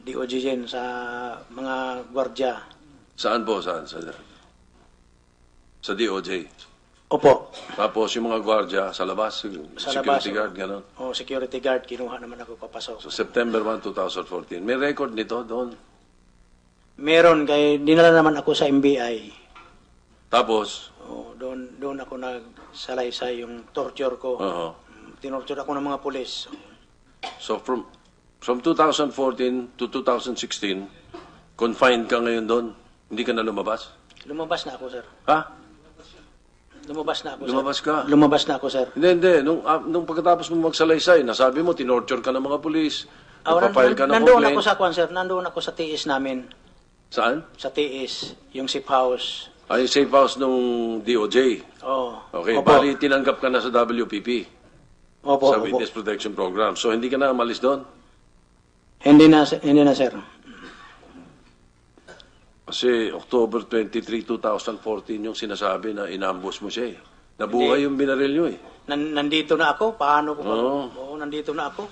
DOJ, sa mga gwardya. Saan po? Saan? Sa DOJ? Opo. Tapos yung mga gwardya sa labas, Sa security labas, guard, gano'n. Security guard, kinuha naman ako papasok. So September 1, 2014. May record nito doon. Meron, kay dinala naman ako sa MBI. Tapos? Doon ako nagsalaysay yung torture ko. Tinorture ako ng mga pulis. So from 2014 to 2016, confined ka ngayon doon? Hindi ka na lumabas? Lumabas na ako, sir. Ha? Lumabas na ako, sir. Lumabas ka? Lumabas na ako, sir. Hindi. Nung pagkatapos mo magsalaysay, nasabi mo, tinorture ka ng mga pulis. Nagpa-file ka ng nandoon complaint. ako sa kwan, sir. Nandoon ako sa TS namin. Saan? Sa TS, yung safe house. Yung safe house nung DOJ? Okay, Opo. bali tinanggap ka na sa WPP? Opo, Sa Witness Protection Program. So, hindi ka na umalis doon? Hindi na, sir. Kasi October 23, 2014 yung sinasabi na inambush mo siya eh. Nabuhay yung binaril nyo eh. Nandito na ako? Paano ko? Nandito na ako.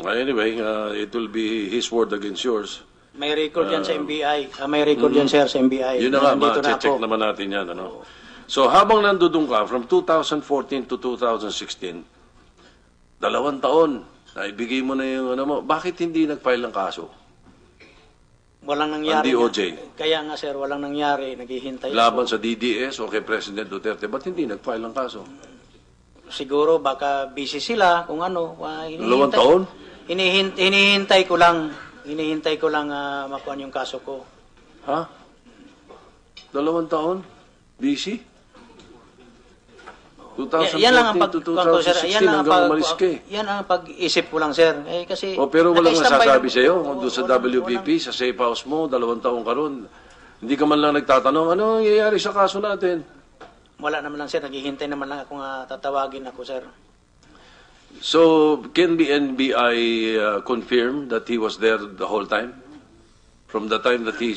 Anyway, it will be his word against yours. May record yan sa MBI. May record yan, sir, sa MBI. Yun na nga, Nandito na ma-check ako. naman natin yan. So, habang nandudong ka, from 2014 to 2016, 2 taon, naibigay mo na yung bakit hindi nag-file ng kaso? Walang nangyari. Ang DOJ. Kaya nga, sir, walang nangyari. Naghihintay Laban ako. sa DDS o kay President Duterte, ba't hindi nag-file ng kaso? Siguro, baka busy sila, kung ano. 2 taon? Hinihintay ko lang. Hinihintay ko lang makuha yung kaso ko. Ha? 2 taon? Busy? 2014 yan lang ang to 2016 hanggang umalis ka eh. Yan ang pag-isip ko lang, sir. Kasi pero walang nasasabi na, sa'yo doon sa WPP, sa safe house mo, 2 taon ka ron. Hindi ka man lang nagtatanong, ano nangyayari sa kaso natin? Wala naman lang, sir. Naghihintay naman lang ako tatawagin ako, sir. So, can the NBI confirm that he was there the whole time? From the time that he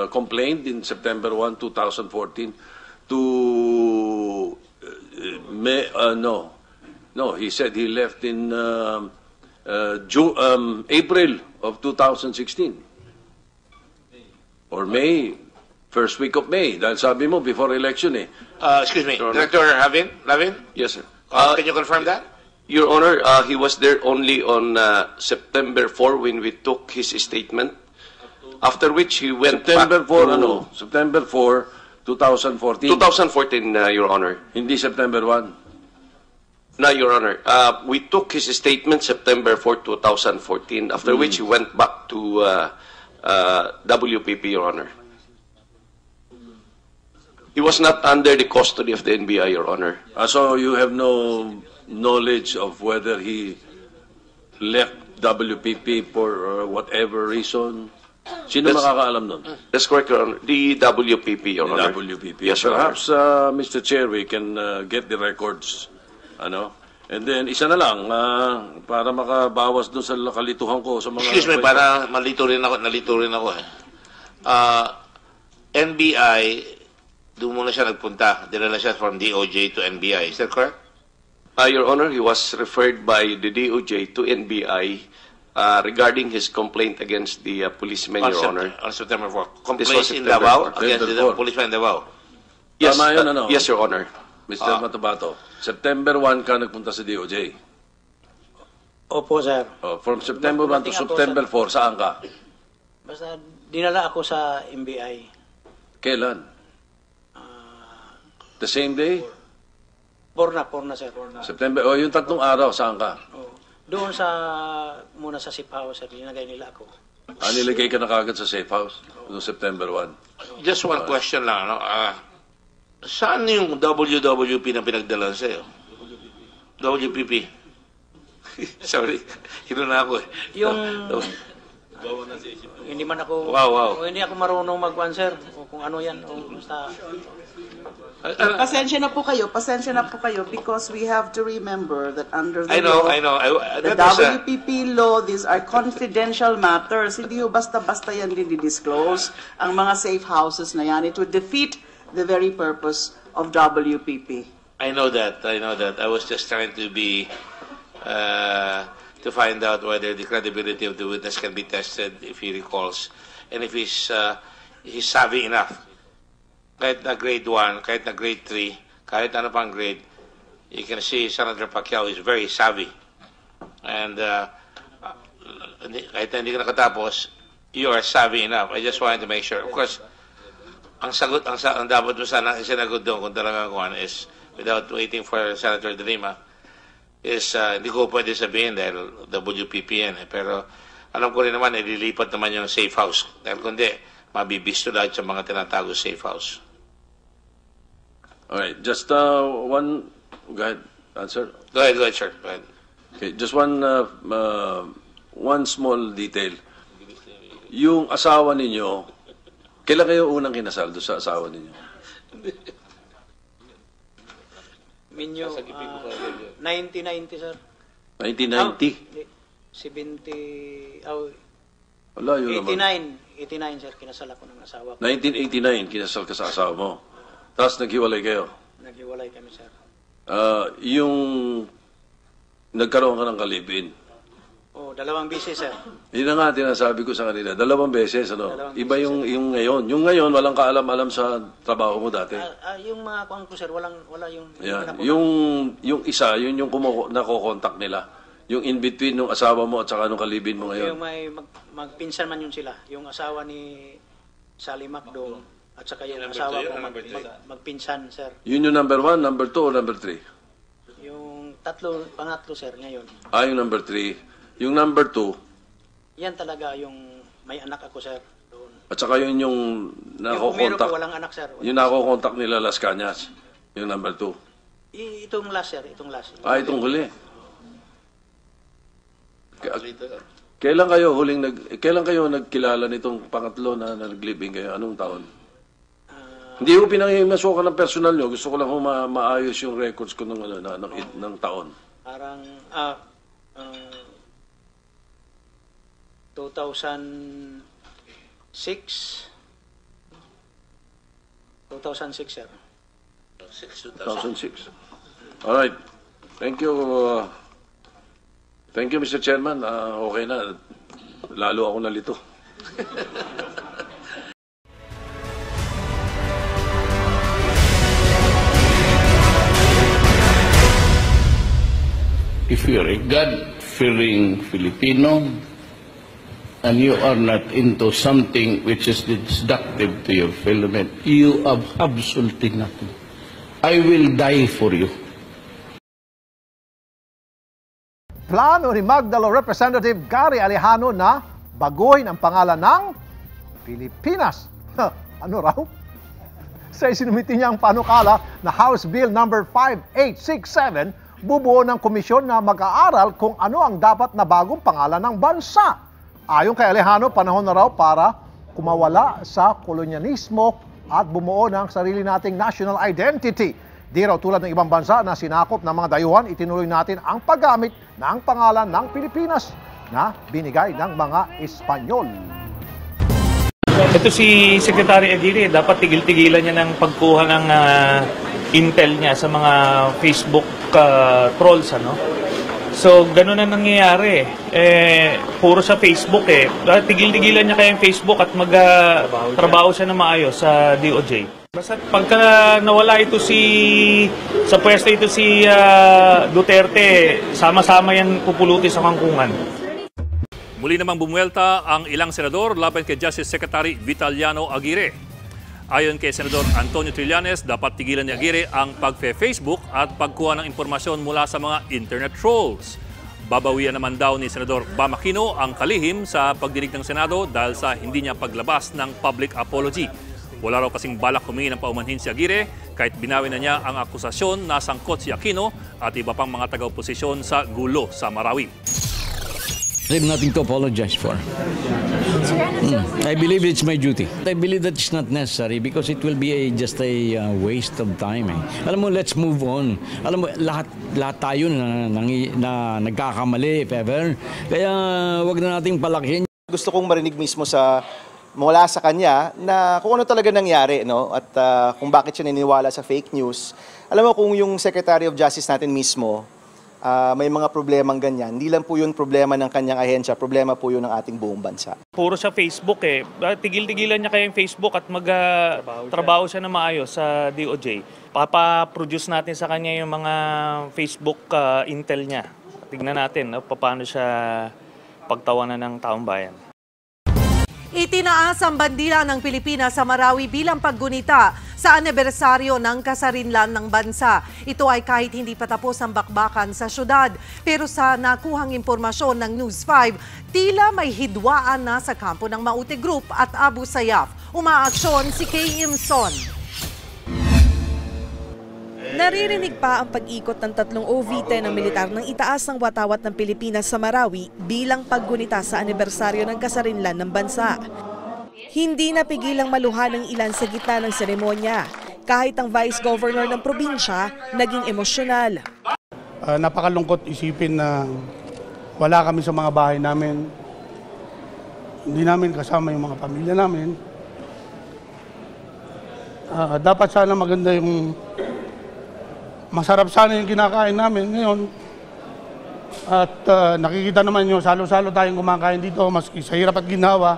complained in September 1, 2014 to he said he left in April of 2016 or May, first week of May, dahil sabi mo before election eh. Excuse me, Director Lavin? Yes, sir. Can you confirm that? Your Honor, he was there only on September 4 when we took his statement. After which he went September back 4, to... September 4, 2014. 2014, Your Honor. Hindi September 1. No, Your Honor. We took his statement September 4, 2014, after which he went back to WPP, Your Honor. He was not under the custody of the NBI, Your Honor. So you have no knowledge of whether he left WPP for whatever reason. Sino makakaalam nun? That's correct, Your Honor. The WPP, Your Honor. WPP. Yes, Your Honor. Perhaps, Mr. Chair, we can get the records. And then, isa na lang, para makabawas dun sa kalituhan ko sa mga... Excuse me, para nalito rin ako eh. NBI, doon muna siya nagpunta. Dinala siya from DOJ to NBI. Is that correct? Your Honor, he was referred by the DOJ to NBI regarding his complaint against the policeman, Your Honor. On September 4. This Complaint was in September Davao 4. against the policeman in Davao. Yes, Tama yun, yes, Your Honor. Mr. Matabato, September 1 ka nagpunta sa DOJ. Opo, sir. From September 1 to September 4, saan ka? Basta dinala ako sa NBI. Kailan? The same day? Porna, sir. September, yung 3 araw, saan ka? Doon muna sa safe house, sir. Dinagay nila ako. Nilagay ka na kagad sa safe house noong September 1. Just one question lang, ano? Saan yung WWP na pinagdala sa'yo? WPP. Sorry, hinuna ako eh. Hindi man ako... Wow. Hindi ako marunong mag-answer o kung ano yan. O basta... Pasensya na po kayo because we have to remember that under the I know. the WPP law, these are confidential matters. Hindi ho basta-basta yan disclose ang mga safe houses na yan. It would defeat the very purpose of WPP. I know that. I was just trying to be to find out whether the credibility of the witness can be tested if he recalls and if he's savvy enough. Kahit na grade 1, kahit na grade 3, kahit ano pang grade, you can see Senator Pacquiao is very savvy. And kahit na hindi ka nakatapos, you are savvy enough. I just wanted to make sure. Of course, ang dapat mo sana sinagot doon kung talagang kuhan is, without waiting for Senator De Lima, is hindi ko pwede sabihin dahil WPP yan. Pero alam ko rin naman, ililipat naman yung safe house. Dahil kundi, mabibisto lahat sa mga tinatago safe house. Alright, just one... Go ahead, answer. Go ahead, sir. Go ahead. Okay, just one small detail. Yung asawa ninyo, kailan kayo unang kinasal doon sa asawa ninyo? Minyo, 1990, sir. 1990? 70... Wala, yun 89, sir, kinasal ako ng asawa ko. 1989, kinasal ka sa asawa mo. Tapos naghiwalay kayo. Naghiwalay kami, sir. Yung nagkaroon ka ng kalibin. Dalawang beses, sir. Yun na nga, tinasabi ko sa kanila. 2 beses, ano? Iba yung ngayon. Yung ngayon, walang kaalam-alam sa trabaho mo dati. Yung mga kuang ko, sir, wala yung... Yan. Yung isa, yun yung nakokontak nila. Yung in-between ng asawa mo at saka nung kalibin mo ngayon. Yung may magpinsan man yun sila. Yung asawa ni Sally Macdo at saka yung asawa ko magpinsan, sir. Yun yung number 1, number 2, o number 3? Yung pangatlo, sir, ngayon. Yung number 3. Yung number 2? Yan talaga yung may anak ako, sir. Doon. At saka yun yung nakokontak. Yung walang anak, sir. Yung nakokontak nila Las Cañas. Yung number 2. Itong last, sir. Itong last. Itong huli. Kailan kayo nagkilala nitong pangatlo na naglibing kayo? Anong taon? Hindi ko pinangimasukan ng personal nyo. Gusto ko lang maayos yung records ko ng taon. Parang 2006. 2006, sir. 2006. Alright. Thank you. Thank you, Mr. Chairman. Okay na. Lalo ako nalito. If you're a God-fearing Filipino and you are not into something which is destructive to your fellow men, you have absolutely nothing. I will die for you. Plano ni Magdalo Representative Gary Alejano na baguhin ang pangalan ng Pilipinas. Ano raw? Sa isinumiti niya ang panukala na House Bill number 5867 bubuo ng komisyon na mag-aaral kung ano ang dapat na bagong pangalan ng bansa. Ayon kay Alejano, panahon na raw para kumawala sa kolonyalismo at bumuo ng sarili nating national identity. Di raw tulad ng ibang bansa na sinakop ng mga dayuhan, itinuloy natin ang paggamit ng pangalan ng Pilipinas na binigay ng mga Espanyol. Ito si Secretary Aguirre, dapat tigil-tigilan niya ng pagkuha ng intel niya sa mga Facebook trolls, ano? So, ganun na nangyayari. Puro sa Facebook eh. Tigil-tigilan niya kaya yung Facebook at mag-trabaho siya na maayos sa DOJ. Basta pagka nawala ito sa pwesto ito si Duterte, sama-sama yan pupulutin sa kangkungan. Muli namang bumuelta ang ilang senador laban kay Justice Secretary Vitaliano Aguirre. Ayon kay Senador Antonio Trillanes, dapat tigilan ni Aguirre ang pag-Facebook at pagkuha ng impormasyon mula sa mga internet trolls. Babawian naman daw ni Senador Bam Aquino ang kalihim sa pagdinig ng Senado dahil sa hindi niya paglabas ng public apology. Wala raw kasing balak humingi ng paumanhin si Aguirre kahit binawi na niya ang akusasyon na sangkot si Aquino at iba pang mga taga-oposisyon sa gulo sa Marawi. I have nothing to apologize for. I believe it's my duty. I believe that it's not necessary because it will be just a waste of time. Alam mo, let's move on. Alam mo, lahat tayo na nagkakamali, if ever. Kaya wag na nating palakihin. Gusto kong marinig mismo mula sa kanya na kung ano talaga nangyari, no? At kung bakit siya naniniwala sa fake news. Alam mo, kung yung Secretary of Justice natin mismo, may mga problemang ganyan. Hindi lang po yun problema ng kanyang ahensya, problema po yun ng ating buong bansa. Puro sa Facebook eh. Tigil-tigilan niya kaya yung Facebook at mag-trabaho siya na maayos sa DOJ. Papa-produce natin sa kanya yung mga Facebook intel niya. Tignan natin paano siya pagtawanan ng taong bayan. Itinaas ang bandila ng Pilipinas sa Marawi bilang paggunita sa anibersaryo ng kasarinlan ng bansa. Ito ay kahit hindi pa tapos ang bakbakan sa syudad. Pero sa nakuhang impormasyon ng News 5, tila may hidwaan na sa kampo ng Maute Group at Abu Sayyaf. Umaaksyon si Kay Imson. Naririnig pa ang pag-ikot ng 3 OV-10 ng militar ng itaas ng watawat ng Pilipinas sa Marawi bilang paggunita sa anibersaryo ng kasarinlan ng bansa. Hindi napigilang maluha ng ilan sa gitna ng seremonya. Kahit ang Vice Governor ng probinsya, naging emosyonal. Napakalungkot isipin na wala kami sa mga bahay namin. Hindi namin kasama yung mga pamilya namin. Dapat sana maganda yung masarap sana yung kinakain namin ngayon. At nakikita naman nyo, salo-salo tayong kumakain dito, maski sa hirap at ginawa.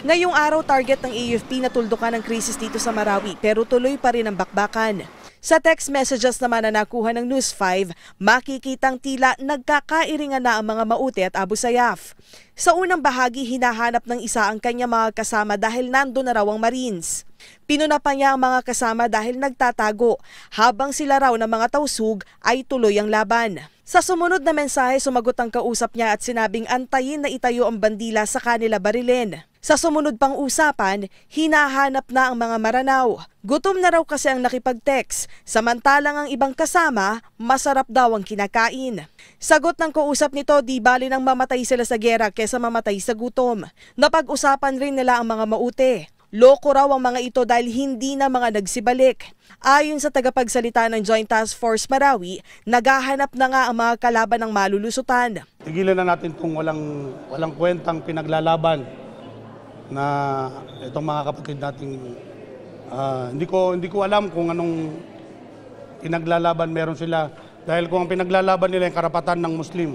Ngayong araw, target ng AFP na tuldukan ng krisis dito sa Marawi, pero tuloy pa rin ang bakbakan. Sa text messages naman na nakuha ng News 5, makikitang tila nagkakairingan na ang mga Maute at Abu Sayyaf. Sa unang bahagi, hinahanap ng isa ang kanyang mga kasama dahil nando na raw ang Marines. Pinuna pa niya ang mga kasama dahil nagtatago, habang sila raw ng mga tausug ay tuloy ang laban. Sa sumunod na mensahe, sumagot ang kausap niya at sinabing antayin na itayo ang bandila sa kanila barilin. Sa sumunod pang usapan, hinahanap na ang mga Maranao. Gutom na raw kasi ang nakipag-text, samantalang ang ibang kasama, masarap daw ang kinakain. Sagot ng kausap nito, di bali nang mamatay sila sa gera kesa mamatay sa gutom. Napag-usapan rin nila ang mga Maute. Loko raw ang mga ito dahil hindi na mga nagsibalik. Ayon sa tagapagsalita ng Joint Task Force Marawi, naghahanap na nga ang mga kalaban ng malulusutan. Tigilan na natin itong walang kwentang pinaglalaban na itong mga kapatid nating hindi ko alam kung anong pinaglalaban meron sila. Dahil kung ang pinaglalaban nila yung karapatan ng Muslim,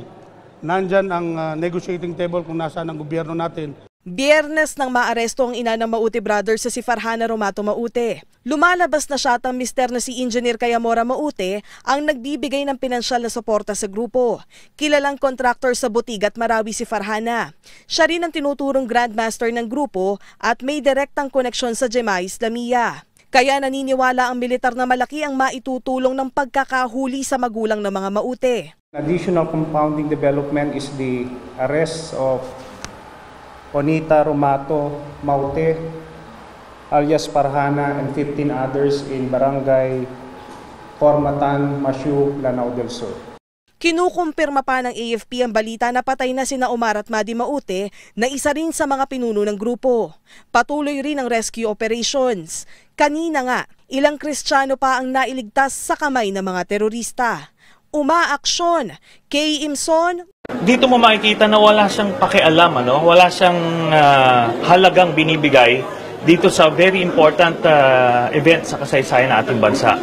nandyan ang negotiating table kung nasaan ang gobyerno natin. Biyernes nang maaresto ang ina ng Maute brothers sa si Farhana Romato Maute. Lumalabas na siya at ang mister na si Engineer Kayamora Maute ang nagbibigay ng pinansyal na suporta sa grupo. Kilalang contractor sa Butig at Marawi si Farhana. Siya rin ang tinuturong grandmaster ng grupo at may direktang koneksyon sa Jemaah Islamiyah. Kaya naniniwala ang militar na malaki ang maitutulong ng pagkakahuli sa magulang ng mga Maute. Additional compounding development is the arrest of Onita Romato Maute alias Farhana and 15 others in Barangay Cormatan, Masyu, Lanao del Sur. Kinukumpirma pa ng AFP ang balita na patay na sina Omar at Madi Maute na isa rin sa mga pinuno ng grupo. Patuloy rin ang rescue operations. Kanina nga, ilang Kristiyano pa ang nailigtas sa kamay ng mga terorista. Umaaksyon. Kay Imson. Dito mo makikita na wala siyang pakialam, wala siyang halagang binibigay dito sa very important event sa kasaysayan ng ating bansa.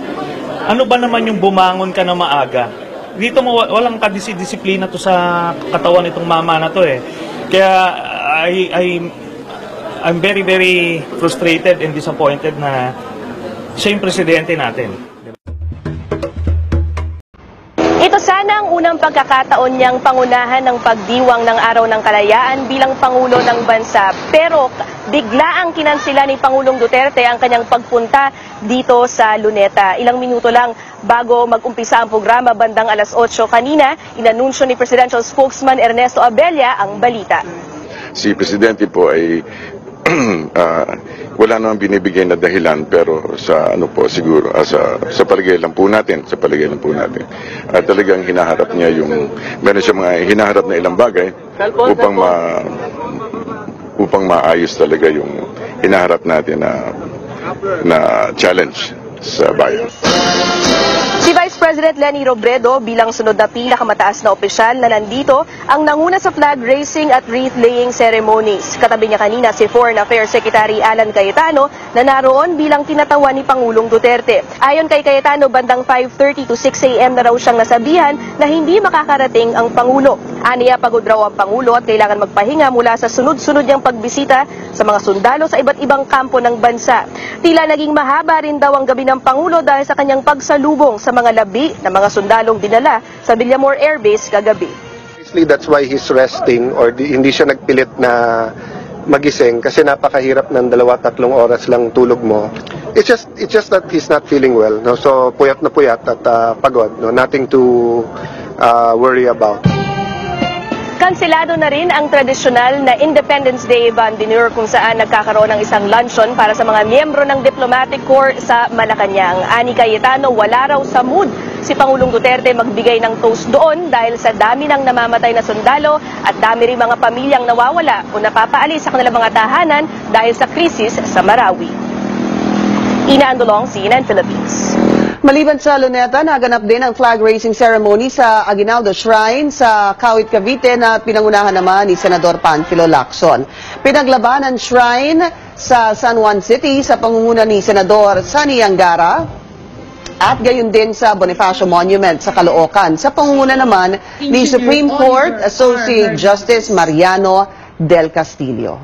Ano ba naman yung bumangon ka na maaga? Dito mo walang kadisiplina to sa katawan nitong mama na to eh. Kaya I'm very, very frustrated and disappointed na siya yung presidente natin. Ito sana ang unang pagkakataon niyang pangunahan ng pagdiwang ng Araw ng Kalayaan bilang Pangulo ng Bansa. Pero bigla ang kinansila ni Pangulong Duterte ang kanyang pagpunta dito sa Luneta. Ilang minuto lang bago mag-umpisa ang programa bandang alas 8 kanina, inanunsyo ni Presidential Spokesman Ernesto Abella ang balita. Si Presidente po ay wala namang binibigay na dahilan, pero sa siguro sa palagay lang po natin, talagang hinaharap niya meron siya mga hinaharap na ilang bagay upang maayos talaga yung hinaharap natin na challenge sa bayan. Si Vice President Leni Robredo bilang sunod na pinakamataas na opisyal na nandito ang nanguna sa flag raising at wreath-laying ceremonies. Katabi niya kanina si Foreign Affairs Secretary Alan Cayetano na naroon bilang tinatawan ni Pangulong Duterte. Ayon kay Cayetano, bandang 5:30 to 6 a.m. na raw siyang nasabihan na hindi makakarating ang Pangulo. Aniya pagod raw ang Pangulo at kailangan magpahinga mula sa sunod-sunod niyang pagbisita sa mga sundalo sa iba't ibang kampo ng bansa. Tila naging mahaba rin daw ang gabi ng Pangulo dahil sa kanyang pagsalubong sa mga labi na mga sundalong dinala sa Villamor Air Base kagabi. That's why he's resting or hindi siya nagpilit na magising kasi napakahirap ng 2-3 oras lang tulog mo. It's just that he's not feeling well. No? So puyat na puyat at pagod. No? Nothing to worry about. Kanselado na rin ang tradisyonal na Independence Day dinner kung saan nagkakaroon ng isang luncheon para sa mga miyembro ng Diplomatic Corps sa Malacanang. Ani Cayetano, wala raw sa mood si Pangulong Duterte magbigay ng toast doon dahil sa dami ng namamatay na sundalo at dami rin mga pamilyang nawawala o napapaalis sa kanilang mga tahanan dahil sa krisis sa Marawi. Ina Andolong, CNN Philippines. Maliban sa Luneta, naganap din ang flag raising ceremony sa Aguinaldo Shrine sa Kawit, Cavite na pinangunahan naman ni Senador Panfilo Lacson. Pinaglabanan shrine sa San Juan City sa pangunguna ni Senador Sani Angara at gayon din sa Bonifacio Monument sa Caloocan sa pangunguna naman ni Supreme Court Associate Justice Mariano Del Castillo.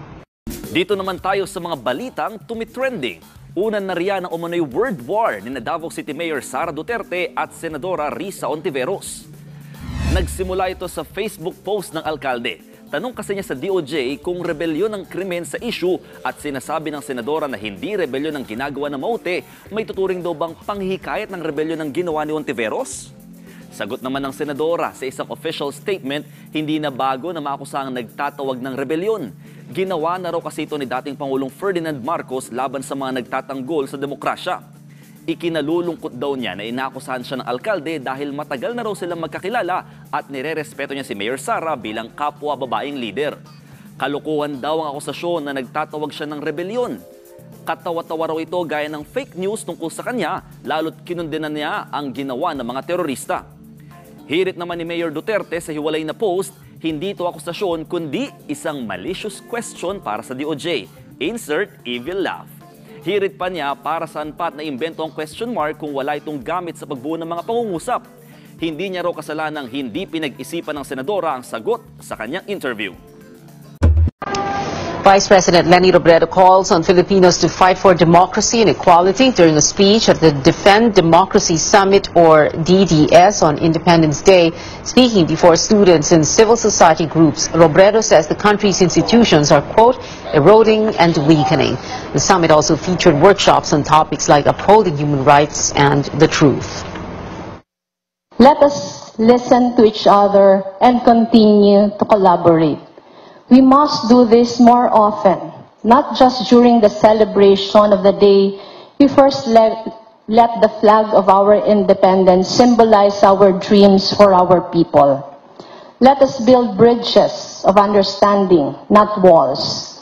Dito naman tayo sa mga balitang tumitrending. Unan na riyan ang umano'y word war ni Davao City Mayor Sara Duterte at Senadora Risa Ontiveros. Nagsimula ito sa Facebook post ng alkalde. Tanong kasi niya sa DOJ kung rebelyon ng krimen sa issue at sinasabi ng senadora na hindi rebelyon ang ginagawa ng Maute, may tuturing daw bang panghihikayat ng rebelyon ng ginawa ni Ontiveros? Sagot naman ng senadora sa isang official statement, hindi na bago na maakusang nagtatawag ng rebelyon. Ginawa na raw kasi ito ni dating Pangulong Ferdinand Marcos laban sa mga nagtatanggol sa demokrasya. Ikinalulungkot daw niya na inakusahan siya ng alkalde dahil matagal na raw silang magkakilala at nirerespeto niya si Mayor Sara bilang kapwa babaeng leader. Kalukuhan daw ang akusasyon na nagtatawag siya ng rebelyon. Katawa-tawa raw ito gaya ng fake news tungkol sa kanya, lalo't kinundenan niya ang ginawa ng mga terorista. Hirit naman ni Mayor Duterte sa hiwalay na post, hindi ito akusasyon kundi isang malicious question para sa DOJ. Insert evil laugh. Hirit pa niya para saan pa at naimbento ang question mark kung wala itong gamit sa pagbuo ng mga pangungusap. Hindi niya raw kasalanang hindi pinag-isipan ng senadora ang sagot sa kanyang interview. Vice President Leni Robredo calls on Filipinos to fight for democracy and equality during a speech at the Defend Democracy Summit, or DDS, on Independence Day. Speaking before students and civil society groups, Robredo says the country's institutions are, quote, eroding and weakening. The summit also featured workshops on topics like upholding human rights and the truth. Let us listen to each other and continue to collaborate. We must do this more often, not just during the celebration of the day we first let the flag of our independence symbolize our dreams for our people. Let us build bridges of understanding, not walls.